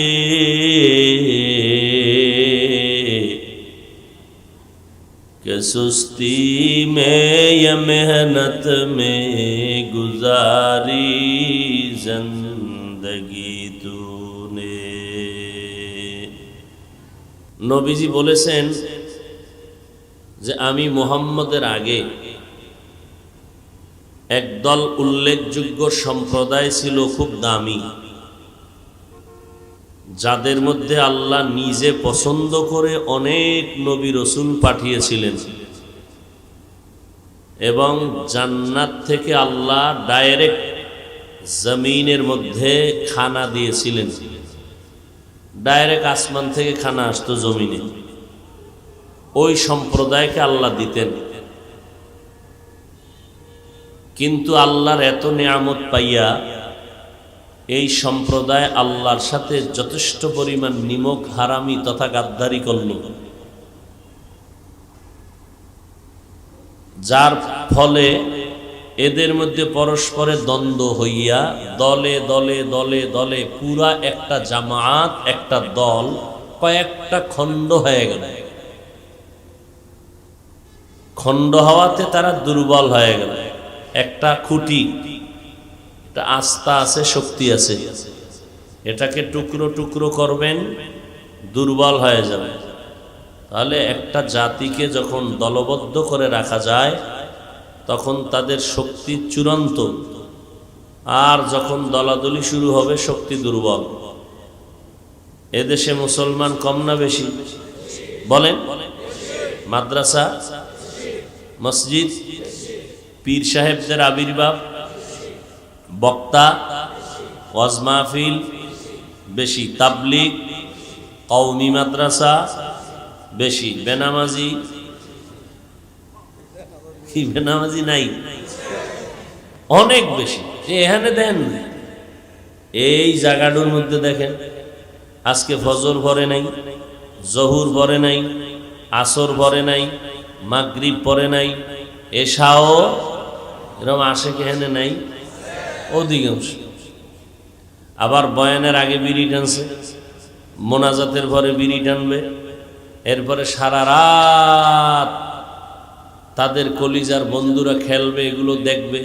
कि सुस्ती में या मेहनत में गुजारी जिंदगी तूने। নবীজি বলেছেন যে আমি মুহাম্মদের আগে একদল উল্লেখযোগ্য সম্প্রদায় ছিল খুব দামি, যাদের মধ্যে আল্লাহ নিজে পছন্দ করে অনেক নবী রসুল পাঠিয়েছিলেন এবং জান্নাত থেকে আল্লাহ ডাইরেক্ট জমিনের মধ্যে খানা দিয়েছিলেন। ডাইরেক্ট আসমান থেকে খানা আসতো জমিনে, ওই সম্প্রদায়কে আল্লাহ দিতেন। কিন্তু আল্লাহর এত নিয়ামত পাইয়া এই সম্প্রদায় আল্লাহর সাথে যথেষ্ট পরিমাণ নিমক হারামি তথা গাদ্দারি করল, যার ফলে এদের মধ্যে পরস্পরে দ্বন্দ্ব হইয়া দলে দলে দলে দলে পুরা একটা জামাত, একটা দল কয়েকটা খণ্ড হয়ে গেল। খণ্ড হওয়াতে তারা দুর্বল হয়ে গেল। একটা খুঁটি, একটা আস্থা আছে, শক্তি আছে, এটাকে টুকরো টুকরো করবেন, দুর্বল হয়ে যাবে। তাহলে একটা জাতিকে যখন দলবদ্ধ করে রাখা যায় তখন তাদের শক্তি চূড়ান্ত, আর যখন দলাদলি শুরু হবে শক্তি দুর্বল। এদেশে মুসলমান কম না বেশি বলেন? মাদ্রাসা, মসজিদ, পীর সাহেবদের আবির্ভাব, বক্তা, ওয়াজ মাহফিল বেশি, তাবলিগ, কওমি মাদ্রাসা বেশি, বেনামাজি কি বেনামাজি নাই? অনেক বেশি। এখানে দেন, এই জায়গাটার মধ্যে দেখেন আজকে ফজর ভরে নাই, জহুর ভরে নাই, আসর ভরে নাই, মাগরিব পরে নাই, এশাও এরকম আসে কেহেনে নাই অধিকাংশ। আবার বয়ানের আগে বিড়ি টানছে, মোনাজাতের পরে বিড়ি টানবে, এরপরে সারা রাত তাদের কলিজার বন্ধুরা খেলবে, এগুলো দেখবে।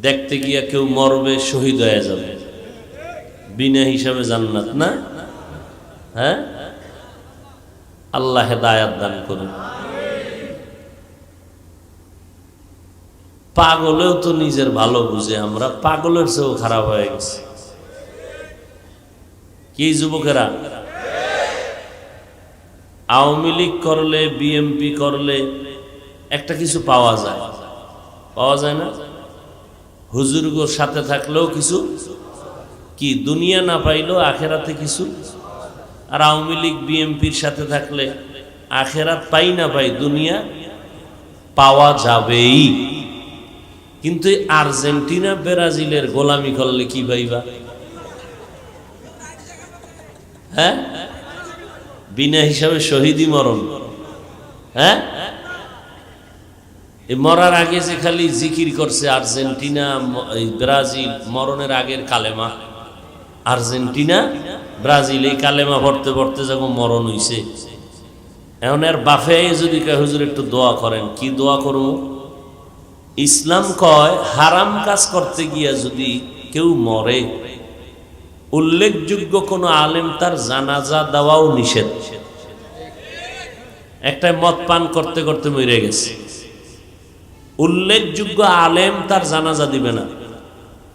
দেখতে গিয়া কেউ মরবে, শহীদ হয়ে যাবে, বিনা হিসাবে জান্নাত না? হ্যাঁ, আল্লাহ হেদায়াত দান করুন। পাগলেও তো নিজের ভালো বুঝে, আমরা পাগলের চেয়েও খারাপ হয়ে গেছে। কি যুবকেরা, আওয়ামী লীগ করলে, বিএমপি করলে একটা কিছু পাওয়া যায়, পাওয়া যায় না? হুজুরগোর সাথে থাকলেও কিছু, কি দুনিয়া না পাইলেও আখেরাতে কিছু। আর আওয়ামী লীগ বিএমপির সাথে থাকলে আখেরাত পাই না পাই, দুনিয়া পাওয়া যাবেই। কিন্তু আর্জেন্টিনা ব্রাজিলের গোলামি করলে কি পাইবা? হ্যাঁ, বিনা হিসাবে শহীদি মরণ। হ্যাঁ, মরার আগে যে খালি জিকির করছে আর্জেন্টিনা ব্রাজিল, মরণের আগের কালেমা আর্জেন্টিনা ব্রাজিল, এই কালেমা পড়তে পড়তে যখন মরণ হইছে, এখন এর বাফে যদি কয় হুজুর একটু দোয়া করেন, কি দোয়া করবো? ইসলাম কয় হারাম কাজ করতে গিয়া যদি কেউ মরে, উল্লেখযোগ্য কোন আলেম তার জানাজা দেওয়াও নিষেধ। একটা মদ পান করতে করতে মরে গেছে, উল্লেখযোগ্য আলেম তার জানাজা দিবে না।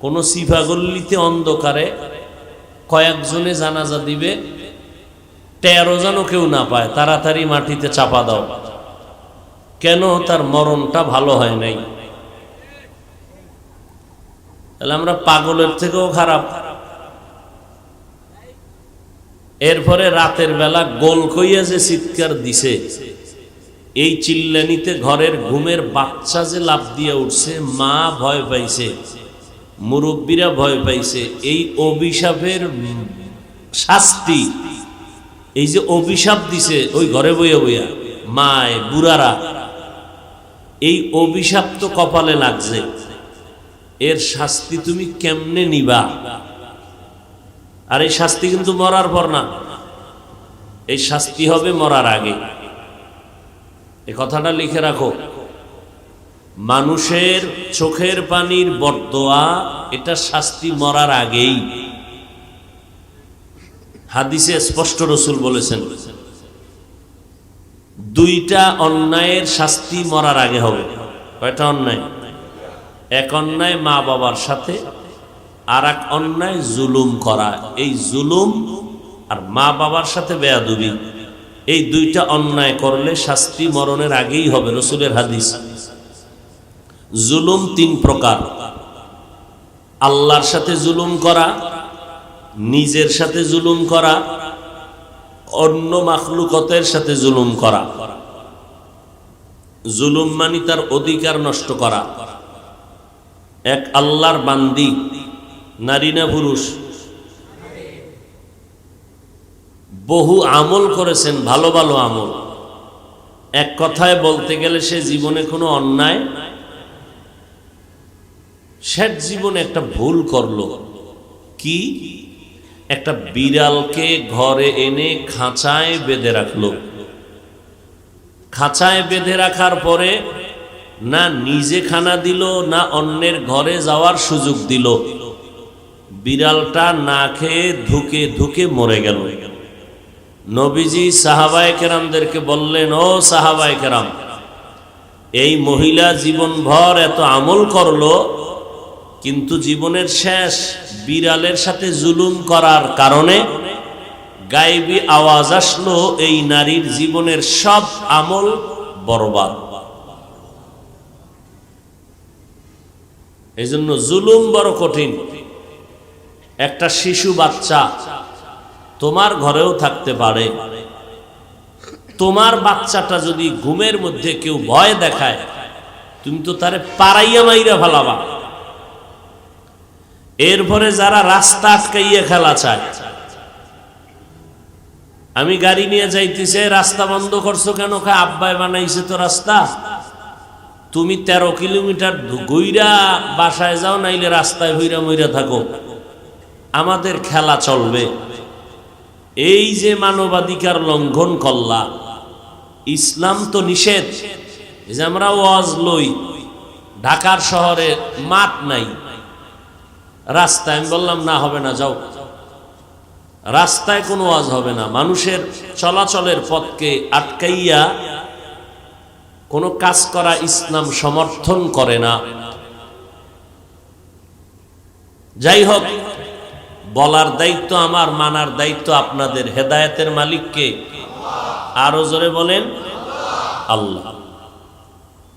কোন সিফাগল্লিতে অন্ধকারে কয়েকজনে জানাজা দিবে, 13 যেন কেউ না পায়, তাড়াতাড়ি মাটিতে চাপা দাও। কেন? তার মরণটা ভালো হয় নাই। তাহলে আমরা পাগলের থেকেও খারাপ। এরপরে রাতের বেলা গোল কইয়া যে চিৎকার দিছে, এই চিল্লানিতে ঘরের ঘুমের বাচ্চা যে লাফ দিয়ে উঠছে, মা ভয় পাইছে, মুরব্বীরা ভয় পাইছে। এই অভিশাপের শাস্তি, এই যে অভিশাপ দিছে ওই ঘরে বইয়া বইয়া মায় বুড়ারা, এই অভিশাপ তো কপালে লাগছে, এর শাস্তি তুমি কেমনে নিবা? আর এই শাস্তি কিন্তু মরার পর না, এই শাস্তি হবে মরার আগে। এই কথাটা লিখে রাখো। মানুষের চোখের পানির বরদোয়া, এটা শাস্তি মরার আগেই। হাদিসে স্পষ্ট রাসূল বলেছেন, দুইটা অন্যায়ের শাস্তি মরার আগে হবে। কয়টা অন্যায়? এক অন্যায় মা বাবার সাথে, আর এক অন্যায় জুলুম করা। এই জুলুম আর মা বাবার সাথে বেয়াদবি, এই দুইটা অন্যায় করলে শাস্তি মরণের আগেই হবে। রাসূলের হাদিস। জুলুম তিন প্রকার: আল্লাহর সাথে জুলুম করা, নিজের সাথে জুলুম করা, অন্য মাখলুকতের সাথে জুলুম করা। জুলুম মানে তার অধিকার নষ্ট করা। এক আল্লাহর বান্দি, নারী না পুরুষ, বহু আমল করেছেন, ভালো ভালো আমল। এক কথায় বলতে গেলে সে জীবনে কোনো অন্যায়, শেষ জীবনে একটা ভুল করলো। কি? একটা বিড়ালকে ঘরে এনে খাঁচায় বেঁধে রাখলো। খাঁচায় বেঁধে রাখার পরে না নিজে খানা দিল, না অন্যের ঘরে যাওয়ার সুযোগ দিল। বিড়ালটা না খেয়ে ধুকে ধুকে মরে গেল। নবীজি সাহাবায়ে কেরামদেরকে বললেন, ও সাহাবায়ে কেরাম, এই মহিলা জীবনভর এত আমল করলো, কিন্তু জীবনের শেষ বিড়ালের সাথে জুলুম করার কারণে গায়েবী আওয়াজ আসলো, এই নারীর জীবনের সব আমল বরবাদ। এই জন্য জুলুম বড় কঠিন। একটা শিশু বাচ্চা তোমার ঘরেও থাকতে পারে। তোমার বাচ্চাটা যদি ঘুমের মধ্যে কেউ ভয় দেখায়, তুমি তো তারে পাড়াইয়া মাইরা ফেলাবা। এরপরে যারা রাস্তা আটকাইয়া খেলা চায়, আমি গাড়ি নিয়ে যাইতেছে, রাস্তা বন্ধ করছো কেন? খায় আব্বাই বানাইছে তো রাস্তা। তুমি 13 কিলোমিটার গইরা বাসায় যাও, নাইলে রাস্তায় হইরা মইরা থাকো, আমাদের খেলা চলবে। এই যে মানবাধিকার লঙ্ঘন করলা, ইসলাম তো নিষেধ। এই যে আমরা ওয়াজ লই, ঢাকার শহরে মাঠ নাই, রাস্তায় আমি বললাম না, হবে না, যাও। রাস্তায় কোনো ওয়াজ হবে না। মানুষের চলাচলের পথকে আটকাইয়া কোনো কাজ করা ইসলাম সমর্থন করে না। যাই হোক, বলার দায়িত্ব আমার, মানার দায়িত্ব আপনাদের। হেদায়েতের মালিক কে? আরো জোরে বলেন, আল্লাহ।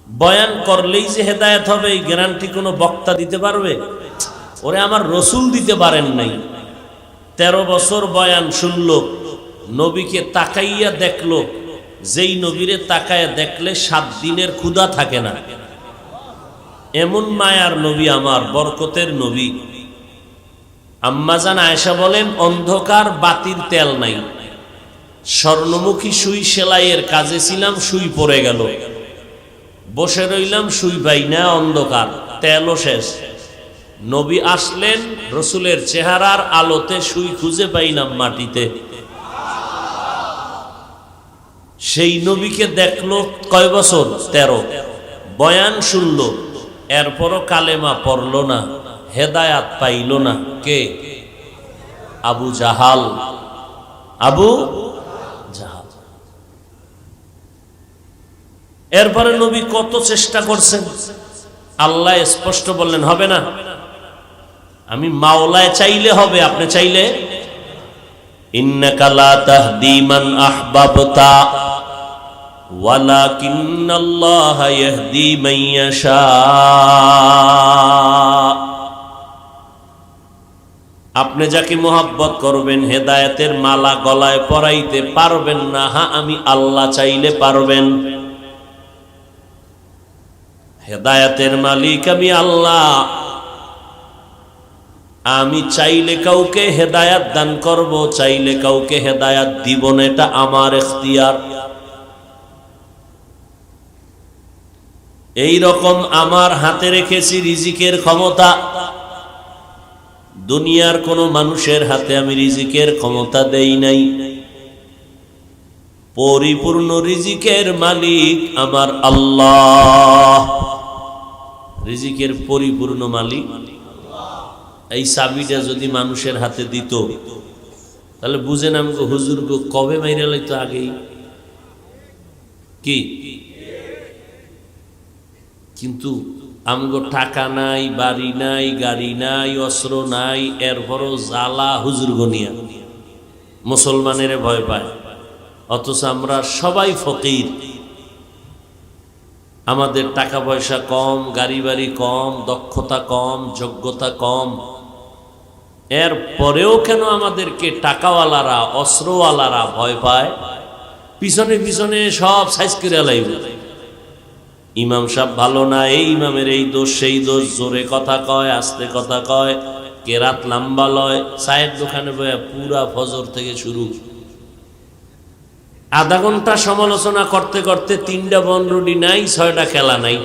বয়ান করলেই যে হেদায়েত হবে এই গ্যারান্টি কোনো বক্তা দিতে পারবে? ওরে আমার রসুল দিতে পারেন নাই। 13 বছর বয়ান শুনলো, নবীকে তাকাইয়া দেখলো, যেই নবীরে তাকাইয়া দেখলে 7 দিনের ক্ষুধা থাকে না, এমন মায়ার নবী আমার, বরকতের নবী। আম্মাজান আয়েশা বলেন, অন্ধকার বাতির তেল নাই, স্বর্ণমুখী সুই সেলাইয়ের কাজে ছিলাম, সুই পড়ে গেল, বসে রইলাম, সুই পাই না, অন্ধকার, তেলও শেষ। নবী আসলেন, রসুলের চেহারার আলোতে সুই খুঁজে পাইলাম মাটিতে। সেই নবীকে দেখলো কয় বছর? 13। বয়ান শুনলো, এরপরও কালেমা পড়লো না, হেদায়াত পাইল না। কে? আবু জাহাল। আবু জাহাল। এরপরে নবী কত চেষ্টা করছেন, আল্লাহ স্পষ্ট বললেন হবে না। আমি মাওলায় চাইলে হবে, আপনি চাইলে? ইন্নাকা লা তাহদি মান আহবাবতা ওয়ালাকিন্নাল্লাহা ইয়াহদি মান ইয়াশা। আপনি যাকে মোহাব্বত করবেন হেদায়েতের মালা গলায় পরাইতে পারবেন না, হ্যাঁ আমি আল্লাহ চাইলে পারবেন। হেদায়েতের মালিক আমি আল্লাহ, আমি চাইলে কাউকে হেদায়াত দান করব, চাইলে কাউকে হেদায়াত দিব না, এটা আমার ইখতিয়ার। এই রকম আমার হাতে রেখেছি রিজিকের ক্ষমতা। দুনিয়ার কোন মানুষের হাতে আমি রিজিকের ক্ষমতা দেই নাই। পরিপূর্ণ রিজিকের মালিক আমার আল্লাহ, রিজিকের পরিপূর্ণ মালিক। এই চাবিটা যদি মানুষের হাতে দিত তাহলে বুঝেন আমাকে হুজুর গো কবে মাইরা লাইতো আগেই কি। কিন্তু আমগো টাকা নাই, বাড়ি নাই, গাড়ি নাই, অস্ত্র নাই, এরপরও জ্বালা হুজুর গনিয়া মুসলমানের ভয় পায়। অথচ আমরা সবাই ফকির, আমাদের টাকা পয়সা কম, গাড়ি বাড়ি কম, দক্ষতা কম, যোগ্যতা কম। এর পরেও কেন আমাদেরকে টাকাওয়ালারা, অস্ত্রওয়ালারা ভয় পায়? পিছনে পিছনে সব সাইজ করে লাইব। ইমাম সাহেব ভালো না, এই ইমামের এই দোষ সেই দোষ, জোরে কথা কয়, আস্তে কথা কয়, কেরাত লম্বা লয়, চায়ের দোকানে বয়া পুরা ফজর থেকে শুরু। আধা ঘন্টা সমালোচনা করতে করতে 3টা বনরুটি নাই, 6টা খেলা নাই।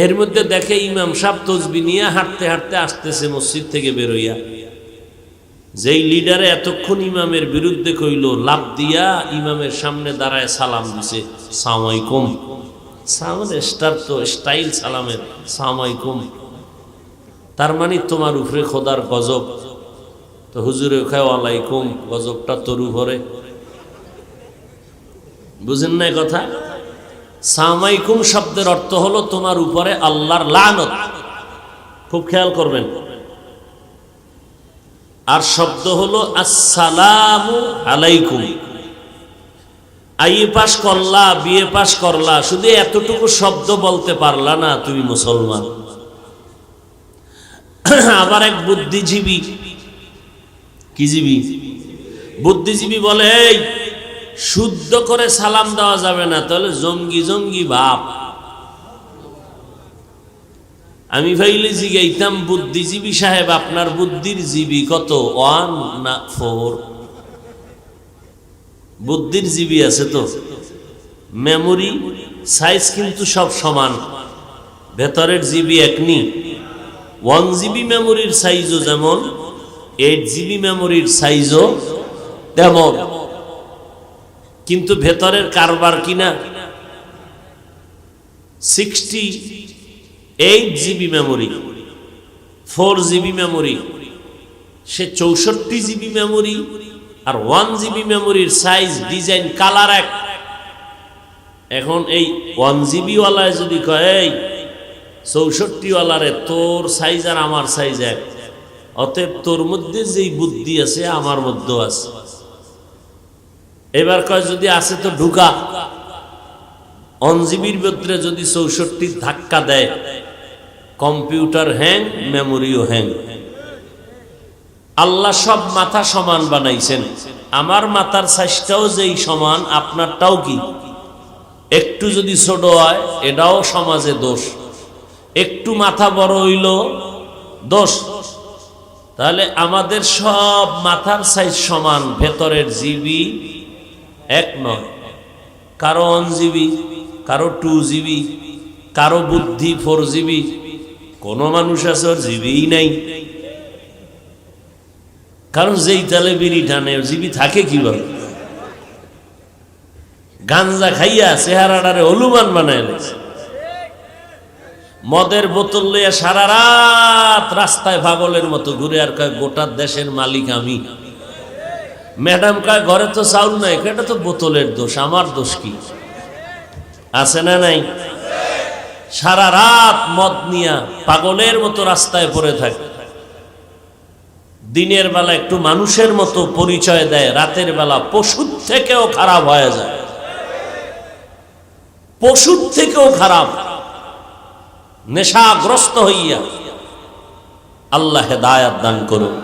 এর মধ্যে দেখে ইমাম সাহেব তসবিহ নিয়ে হাঁটতে হাঁটতে আসতেছে মসজিদ থেকে বেরোইয়া। যেই লিডারে এতক্ষণ ইমামের বিরুদ্ধে কইল, লাভ দিয়া ইমামের সামনে দাঁড়ায় সালাম দিছে, সালাম আলাইকুম। সালামের স্টাইল সালামের সালাম আলাইকুম, তার মানে তোমার উপরে খোদার গজব। তো হুজুরে খায় ওয়ালাইকুম, গজবটা তোর উপরে। বুঝেন না কথা? সালাম আলাইকুম শব্দের অর্থ হলো তোমার উপরে আল্লাহর লানত, খুব খেয়াল করবেন। আর শব্দ হলো আসসালামু আলাইকুম। আইএ পাস করলা, বিএ পাস করলা, শুধু এতটুকু শব্দ বলতে পারলা না, তুমি মুসলমান। আবার এক বুদ্ধিজীবী, কি জীবী? বুদ্ধিজীবী বলে, এই শুদ্ধ করে সালাম দেওয়া যাবে না, তাহলে জঙ্গি জঙ্গি ভাব। আমি ভাইলে জিগাইতাম, বুদ্ধিজীবী সাহেব আপনার বুদ্ধির জিবি কত? 1 না 4? বুদ্ধির জিবি আছে তো, মেমোরি সাইজ কিন্তু সব সমান, ভেতরের জিবি একনি। 1 জিবি মেমোরির সাইজও যেমন, 8 জিবি মেমোরির সাইজও তেমন, কিন্তু ভেতরের কারবার কিনা 68 জিবি মেমোরি, 4 জিবি মেমোরি, সে 64 জিবি মেমোরি। আর 1 জিবি মেমোরির সাইজ, ডিজাইন, কালার এক। এখন এই 1 জিবি ওয়ালায় যদি কয়, এই 64 ওয়ালারে তোর সাইজ আর আমার সাইজ এক, অতএব তোর মধ্যে যেই বুদ্ধি আছে আমার মধ্যেও আছে। এবার কয় যদি আছে তো ঢুকা। 1 জিবির ভিতরে যদি 64 ধাক্কা দেয়, কম্পিউটার হ্যাং, মেমোরিও হ্যাং। আল্লাহ সব মাথা সমান বানাইছেন, আমার মাথার সাইজটাও যেই সমান, আপনারটাও কি একটু যদি ছোট হয় এটাও সমাজে দোষ, একটু মাথা বড় হইল দোষ। তাহলে আমাদের সব মাথার সাইজ সমান, ভেতরের জিবি এক নয়। কারো 1 জিবি, কারো 2 জিবি, কারো বুদ্ধি 4 জিবি, কোন মানুষ আছে ওর জিবিই নাই। কারণ যেই তালে বিড়ি টানে জিবি থাকে কিভাবে? গাঞ্জা খাইয়া চেহারাটারে হলুমান বানায় লেছে। মদের বোতল লইয়া সারা রাত রাস্তায় পাগলের মতো ঘুরে, আর কয় গোটা দেশের মালিক আমি। ম্যাডাম কয় ঘরে তো চাউল নাই, এটা তো বোতলের দোষ, আমার দোষ কি? আছে না নাই? সারা রাত মদ নিয়া পাগলের মতো রাস্তায় পড়ে থাকে। দিনের বেলা একটু মানুষের মতো পরিচয় দেয়, রাতের বেলা পশুর থেকেও খারাপ হয়ে যায়, পশুর থেকেও খারাপ, নেশাগ্রস্ত হইয়া আল্লাহ হেদায়াত দান করুন।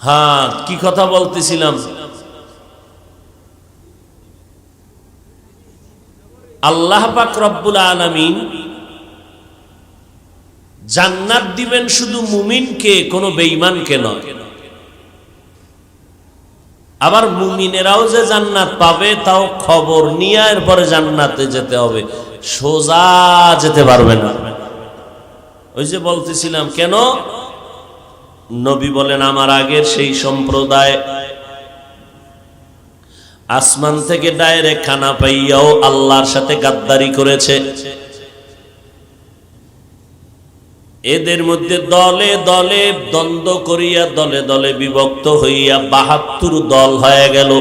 হ্যাঁ, কি কথা বলতেছিলাম? আল্লাহ পাক রব্বুল আলামিন জান্নাত দিবেন শুধু মুমিনকে, কোনো বেঈমানকে নয়। আবার মুমিনেরাও যে জান্নাত পাবে তাও খবর নিয়ে এরপরে জান্নাতে যেতে হবে, সোজা যেতে পারবে না। ওই যে বলতেছিলাম, কেন? নবী বলেন আমার আগের সেই সম্প্রদায় আসমান থেকে ডাইরেক্ট খানা পাইয়াও আল্লাহর সাথে গাদ্দারি করেছে। এদের মধ্যে দলে দলে দ্বন্দ্ব করিয়া দলে দলে বিভক্ত হইয়া ৭২ দল হয়ে গেল।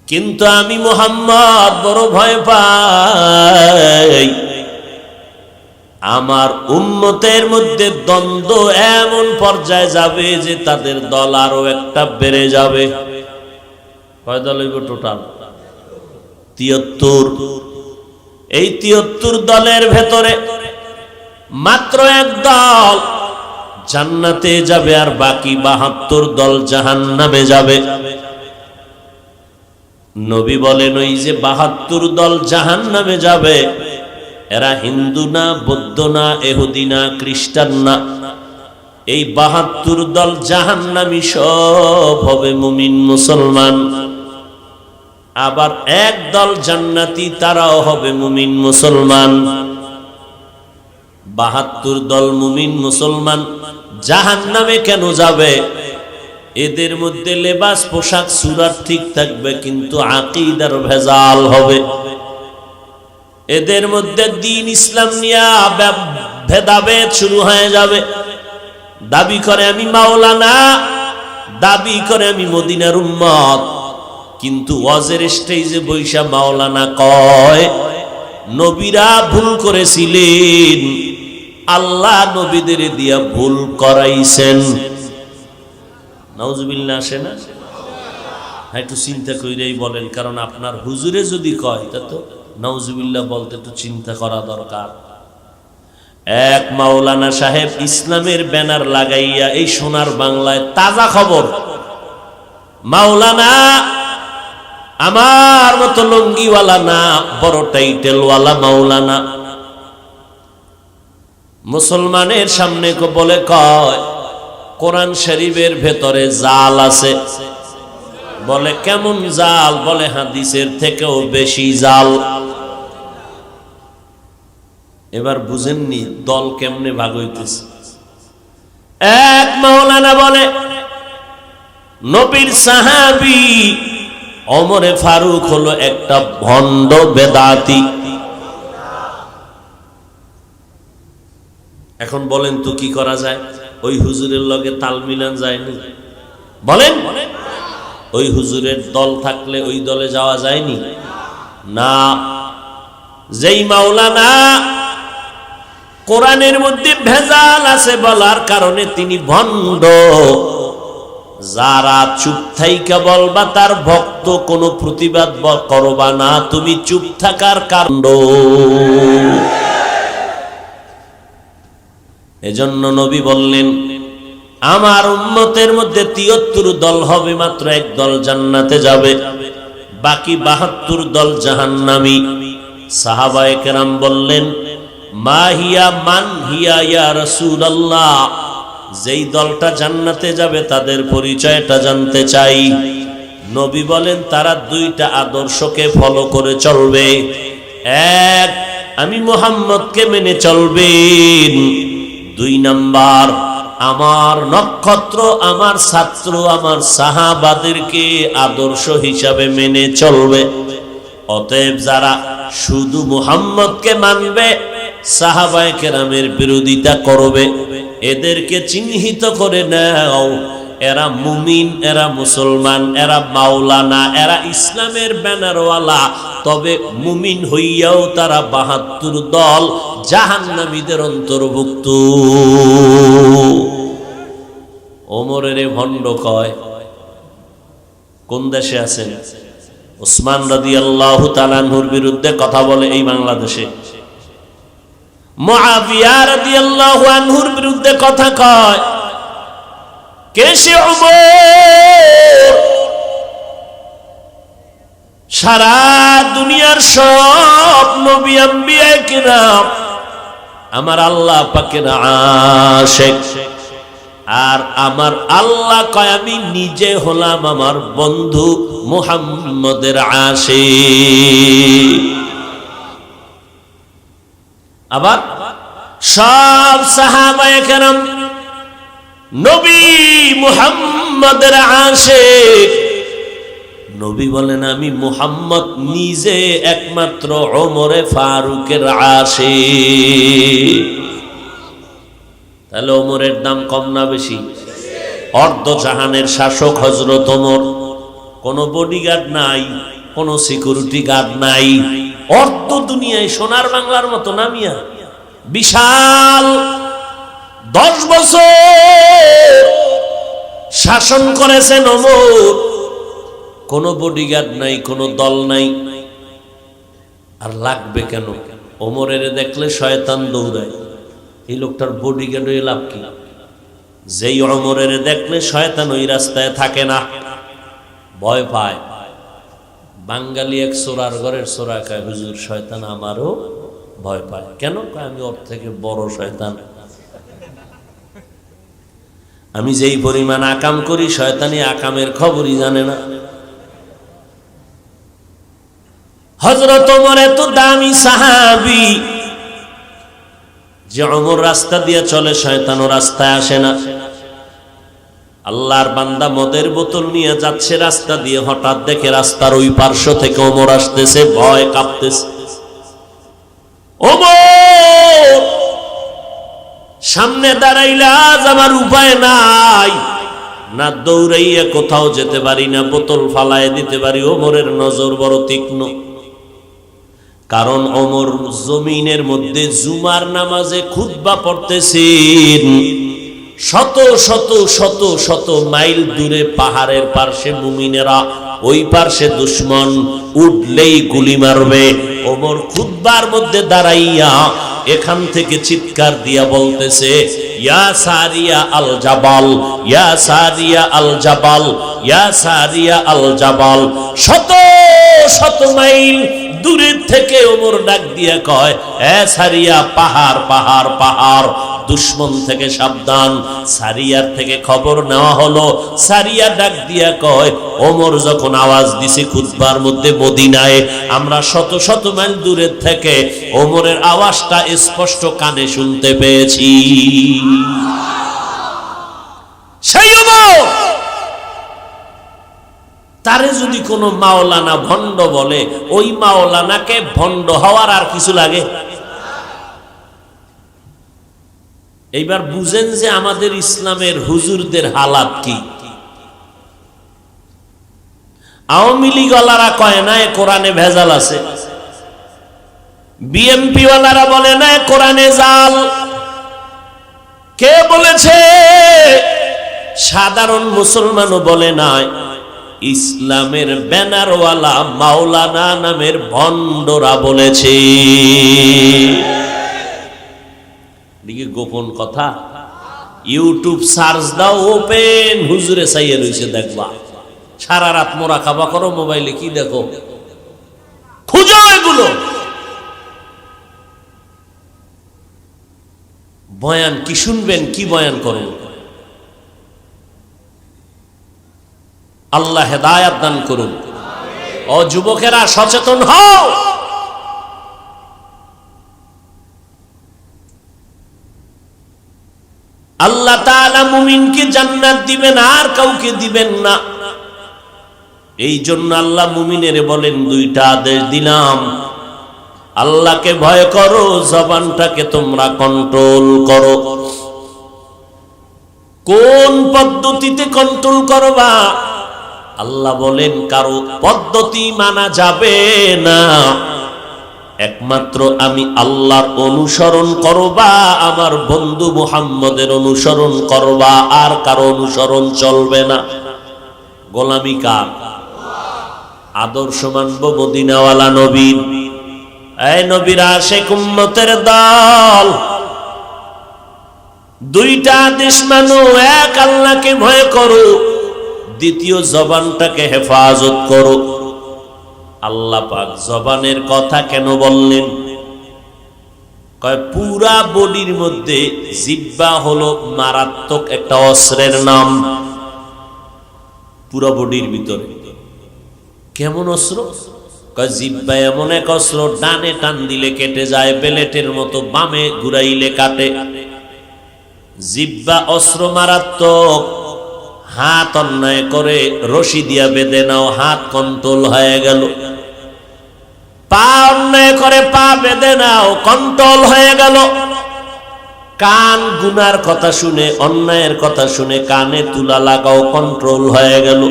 কিন্তু আমি মুহাম্মদ বড় ভয় পাই, আমার উম্মতের মধ্যে দ্বন্দ্ব এমন পর্যায়ে যাবে যে তাদের দল আরো একটা বেড়ে যাবে। কয় দল হইব টোটাল? ৭৩। এই ৭৩ দলের ভেতরে মাত্র এক দল জান্নাতে যাবে আর বাকি ৭২ দল জাহান্নামে যাবে। নবী বলেন ওই যে ৭২ দল জাহান্নামে যাবে, এরা হিন্দু না, বৌদ্ধ না, ইহুদি না, খ্রিস্টান না। এই ৭২ দল জাহান্নামী সব হবে মুমিন মুসলমান। আবার এক দল জান্নাতি, তারাও হবে মুমিন মুসলমান। ৭২ দল মুমিন মুসলমান জাহান্নামে কেন যাবে? এদের মধ্যে লেবাস পোশাক সুরাত ঠিক থাকবে, কিন্তু আকীদার ভেজাল হবে। এদের মধ্যে দ্বীন ইসলাম নিয়ে ভেদাভেদ শুরু হয়ে যাবে। দাবি করে আমি মাওলানা, দাবি করে আমি মদিনার উম্মত, কিন্তু ওয়াজের স্টেজে বৈশা মাওলানা কয়। নবীরা ভুল করেছিলেন, আল্লাহ নবীদের দিয়া ভুল করাইছেন। নাউজুবিল্লাহ আসে না? একটু চিন্তা কইরাই বলেন, কারণ আপনার হুজুরে যদি কয় তা তো নাউজুবিল্লাহ বলতে একটু চিন্তা করা দরকার। এক মাওলানা সাহেব ইসলামের ব্যানার লাগাইয়া এই সোনার বাংলায় তাজা খবর, মাওলানা আমার মতো লঙ্গিওয়ালা না, বড় টাইটেলওয়ালা মাওলানা, মুসলমানের সামনে বলে কয় কোরআন শরীফের ভেতরে জাল আছে। বলে কেমন জাল? বলে হাদিসের থেকেও বেশি জাল। এবার বুঝেননি দল কেমনে ভাগ হইতেছে? এক মাওলানা বলে নবীর সাহাবী ওমরে ফারুক হলো একটা ভণ্ড বেদাতি। এখন বলেন তো কি করা যায়? ওই হুজুরের লগে তাল মিলান যায়নি? বলেন, ওই হুজুরের দল থাকলে ওই দলে যাওয়া যায়নি? না। যেই মাওলানা কোরআনের মধ্যে ভেজাল আছে বলার কারণে তিনি ভণ্ড, যারা চুপ থাইকা বলবা তার ভক্ত, কোনো প্রতিবাদ করবা না, তুমি চুপ থাকার কাণ্ড। এজন্য নবী বললেন আমার উম্মতের মধ্যে ৭৩ দল হবে, মাত্র এক দল জান্নাতে যাবে, বাকি ৭২ দল জাহান্নামী। সাহাবায়ে কেরাম বললেন মা হিয়া মান হিয়া ইয়া রাসূলুল্লাহ, যেই দলটা জান্নাতে যাবে তাদের পরিচয়টা জানতে চাই। নবী বলেন তারা 2টা আদর্শকে ফলো করে চলবে। এক, আমি মুহাম্মদকে মেনে চলবেন। 2 নাম্বার, আমার নক্ষত্র, আমার ছাত্র, আমার সাহাবাদেরকে আদর্শ হিসাবে মেনে চলবে। অতএব যারা শুধু মুহাম্মদকে মানবে, সাহাবায়ে কেরামের বিরোধিতা করবে, এদেরকে চিহ্নিত করে নাও, এরা মুমিন, এরা মুসলমান, এরা মাওলানা, এরা ইসলামের ব্যানারওয়ালা। তবে মুমিন হইয়াও তারা ৭২ দল জাহান্নামীদের অন্তর্ভুক্ত। ওমরের ভণ্ড কয় কোন দেশে আছেন? ওসমান রাদিয়াল্লাহু তাআলা আনহুর বিরুদ্ধে কথা বলে এই বাংলাদেশে। মুআবিয়া রাদিয়াল্লাহু আনহুর বিরুদ্ধে কথা কয়, কে সে ওমর? সারা দুনিয়ার সব নবী আম্বিয়া কিরাম আমার আল্লাহ পাকের আশিক, আর আমার আল্লাহ কয় আমি নিজে হলাম আমার বন্ধু মুহাম্মদের আশিক। আবার সব সাহাবায়ে কেরাম নবী মুহাম্মদের আশিক। নবী বলেন আমি মুহাম্মদ নিজে একমাত্র ওমরে ফারুকের আশিক। তাহলে ওমরের দাম কম না বেশি? অর্ধ জাহানের শাসক হযরত ওমর, কোনো বডিগার্ড নাই, কোনো সিকিউরিটি গার্ড নাই, অর্ধ দুনিয়ায় সোনার বাংলার মতো নামিয়া বিশাল 10 বছর শাসন করেছেন ওমর। কোনো বডিগার্ড নাই, কোনো দল নাই। আর লাগবে কেন? ওমরের দেখলে শয়তান দৌড়ায়। এই লোকটার বডিগার্ড হয়ে লাভ কি? যেই ওমরের দেখলে শয়তান ওই রাস্তায় থাকে না, ভয় পায়। বাঙালি এক চোরার ঘরের চোরা খায়, হুজুর শয়তান আমারও ভয় পায়। কেন? আমি ওর থেকে বড় শয়তান। আমি যেই পরিমাণ আকাম করি শয়তানি আকামের খবরই জানে না। হযরত ওমর এত দামি সাহাবী যে ওমর রাস্তা দিয়ে চলে, শয়তানও রাস্তায় আসে না। আল্লাহর বান্দা মদের বোতল নিয়ে যাচ্ছে রাস্তা দিয়ে, হঠাৎ দেখে রাস্তার ওই পার্শ্ব থেকে ওমর আসতেছে, ভয় কাঁপতেছে। ওমর সামনে দাঁড়াইলে আজ আমার উপায় নাই, না দৌড়াইয়া কোথাও যেতে পারি, না বোতল ফালায় দিতে পারি। ওমরের নজর বড় তীক্ষ্ণ, কারণ ওমর জমিনের মধ্যে জুমার নামাজে খুতবা পড়তেছেন। শত শত শত শত মাইল দূরে পাহাড়ের পার্শ্বে মুমিনেরা, ওই পার্শ্বে দুশমন উঠলেই গুলি মারবে। ওমর খুতবার মধ্যে দাঁড়াইয়া এখান থেকে চিৎকার দিয়া বলতেছে, ইয়া সারিয়া আল জাবাল, ইয়া সারিয়া আল জাবাল, ইয়া সারিয়া আল জাবাল। শত শত মাইল দূরের থেকে ওমর ডাক দিয়া কয়, এ সারিয়া, পাহাড় পাহাড় পাহাড়, দুশমন থেকে সাবধান। সারিয়ার থেকে খবর নেওয়া হলো। সারিয়া ডাক দিয়া কয়, ওমর যখন আওয়াজ দিছে খুতবার মধ্যে মদিনায়, আমরা শত শত মাইল দূরের থেকে ওমরের আওয়াজটা স্পষ্ট কানে শুনতে পেয়েছি। সেই ওমর, তারে যদি কোনো মাওলানা ভণ্ড বলে, ওই মাওলানাকে ভণ্ড হওয়ার আর কিছু লাগে? এইবার বুঝেন যে আমাদের ইসলামের হুজুরদের হালাত কি। আওয়ামী লীগ ওয়ালারা কয় না এ কোরআনে ভেজাল আছে, বিএনপি ওয়ালারা বলে না এ কোরআনে জাল। কে বলেছে? সাধারণ মুসলমানও বলে নাই, ইসলামের ব্যানারওয়ালা মাওলানা নামের ভণ্ডরা বলেছে। গোপন কথা, ইউটিউব সার্চ দাও, ওপেন, হুজুরে চাইয়ে রয়েছে, দেখবা। সারা রাত মোরাকাবা করো, মোবাইলে কি দেখো, খুঁজো এগুলো। বয়ান কি শুনবেন, কি বয়ান করো? আল্লাহ হেদায়াত দান করুন। ও যুবকেরা, সচেতন হও। আল্লাহ তাআলা মুমিনকে জান্নাত দিবেন, আর কাউকে দিবেন না। এই জন্য আল্লাহ মুমিনের বলেন, দুইটা আদেশ দিলাম। আল্লাহকে ভয় করো, জবানটাকে তোমরা কন্ট্রোল করো। কোন পদ্ধতিতে কন্ট্রোল করবা? আল্লাহ বলেন কারো পদ্ধতি মানা যাবে না, একমাত্র আমি আল্লাহর অনুসরণ করবা, আমার বন্ধু মুহাম্মদের অনুসরণ করবা, আর কারো অনুসরণ চলবে না। গোলামি কার? আদর্শ মানব মদিনাওয়ালা নবীর। এই নবীর আশিক উম্মতের দল, দুইটা আদেশ মানো, এক আল্লাহকে ভয় করো, দ্বিতীয় জবানটাকে হেফাজত করো। আল্লাহ পাক জবানের কথা কেন বললেন? কয় পুরা বডির মধ্যে জিহ্বা হলো মারাত্মক একটা অস্ত্রের নাম। পুরা বডির ভিতরে কেমন অস্ত্র? কয় জিহ্বা এমন এক অস্ত্র, ডানে টান দিলে কেটে যায়, বেলেটের মতো, বামে ঘুরাইলে কাটে। জিহ্বা অস্ত্র মারাত্মক। হাত অন্যায় করে রশি দিয়া বেঁধে নাও, হাত কন্ট্রোল হয়ে গেল। পা অন্যায় করে পা বেঁধে নাও, কন্ট্রোল হয়ে গেল। কান গুনার কথা শুনে, অন্যায়ের কথা শুনে কানে তুলা লাগাও, কন্ট্রোল হয়ে গেল।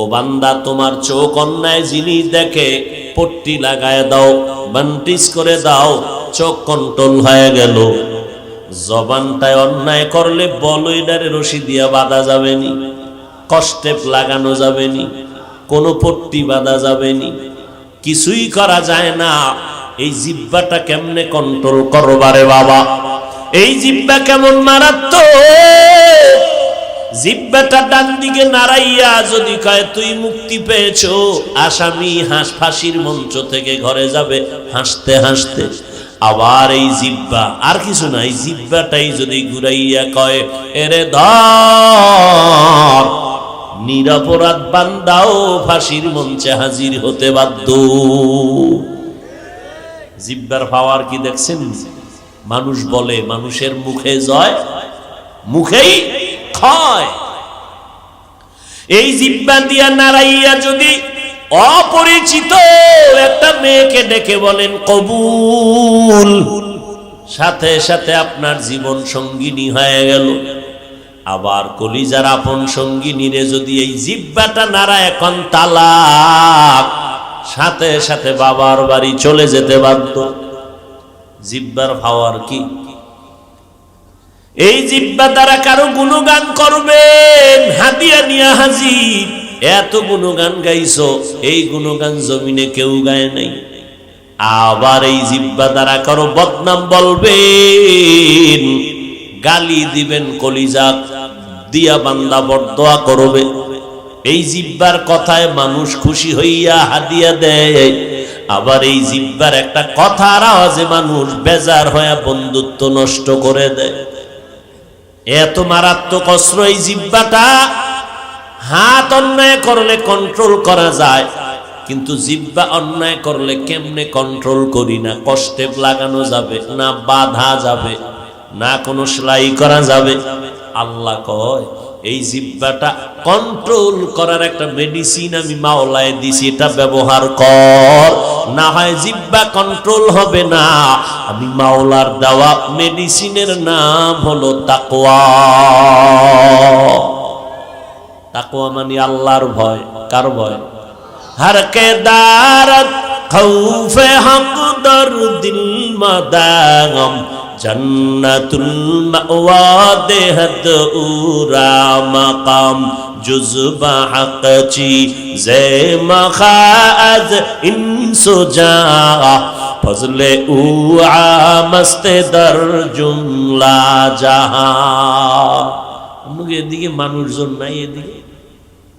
ও বান্দা, তোমার চোখ অন্যায় জিনিস দেখে, পট্টি লাগায় দাও, বান্টিস করে দাও, চোখ কন্ট্রোল হয়ে গেল। জবানটায় অন্যায় করলে বলইডারে রশি দিয়া বাঁধা যাবে নি, কষ্টেপ লাগানো যাবে নি, কোনো পট্টি বাঁধা যাবে নি, কিছুই করা যায় না। এই জিহ্বাটা কেমনে কন্ট্রোল করবারে বাবা? এই জিহ্বা কেমন মারাত্মক! জিহ্বাটা ডান দিকে নাড়াইয়া যদি কয় তুই মুক্তি পেয়েছো, আসামি ফাঁসির মঞ্চ থেকে ঘরে যাবে হাসতে হাসতে। আবার এই জিহ্বা, আর কিছু না, এই জিহ্বাটাই যদি ঘুরাইয়া কয় এরে ধর, নিরপরাধ বান্দাও ফাঁসির মঞ্চে হাজির হতে বাধ্য। জিহ্বার পাওয়ার কি দেখছেন? মানুষ বলে মানুষের মুখে জয়, মুখেই ক্ষয়। এই জিহ্বা দিয়া নাড়াইয়া যদি অপরিচিত একটা মেয়েকে ডেকে বলেন কবুল, সাথে সাথে আপনার জীবন সঙ্গিনী হয়ে গেল। আবার কলিজার আপন সঙ্গিনীরে যদি এই জিহ্বাটা নাড়া এখন তালাক, সাথে সাথে বাবার বাড়ি চলে যেতে বাধ্য। জিহ্বার পাওয়ার কি? এই জিহ্বা দ্বারা কারো গুণগান করবেন, হাদিয়া নিয়া হাজির। এত গুণগান গাইছো, এই গুণগান জমিনে কেউ গায় নাই। আবার এই জিহ্বা দ্বারা কারো বদনাম বলবেন, গালি দিবেন, কলিজা দিয়া বান্দা বরদোয়া করবে। এই জিহ্বার কথায় মানুষ খুশি হইয়া হাদিয়া দেয়। আবার এই জিহ্বার একটা কথার আওয়াজে মানুষ বেজার হইয়া বন্ধুত্ব নষ্ট করে দেয়। এত মারাত্মক অস্ত্র এই জিহ্বাটা। হাত অন্যায় করলে কন্ট্রোল করা যায়, কিন্তু জিহ্বা অন্যায় করলে কেমনে কন্ট্রোল করি না। কষ্টে লাগানো যাবে না, বাধা যাবে না, কোনো সেলাই করা যাবে। আল্লাহ কয় এই জিহ্বাটা কন্ট্রোল করার একটা মেডিসিন আমি মাওলায় দিছি, এটা ব্যবহার কর, না হয় জিহ্বা কন্ট্রোল হবে না। আমি মাওলার দেওয়া মেডিসিনের নাম হলো তাকওয়া। তাকওয়া মানে আল্লাহর ভয়। কার ভয়? हर के दारत खौफे हक दर दिल मदागम जन्नतुल मअवा देहत उरा मकाम जुज़बा हक़ची ज़े मखाज़ इंसुजा फज़ले उआ मस्ते दर जुमला जहां। এদিকে মানুষজন নাই, এদিকে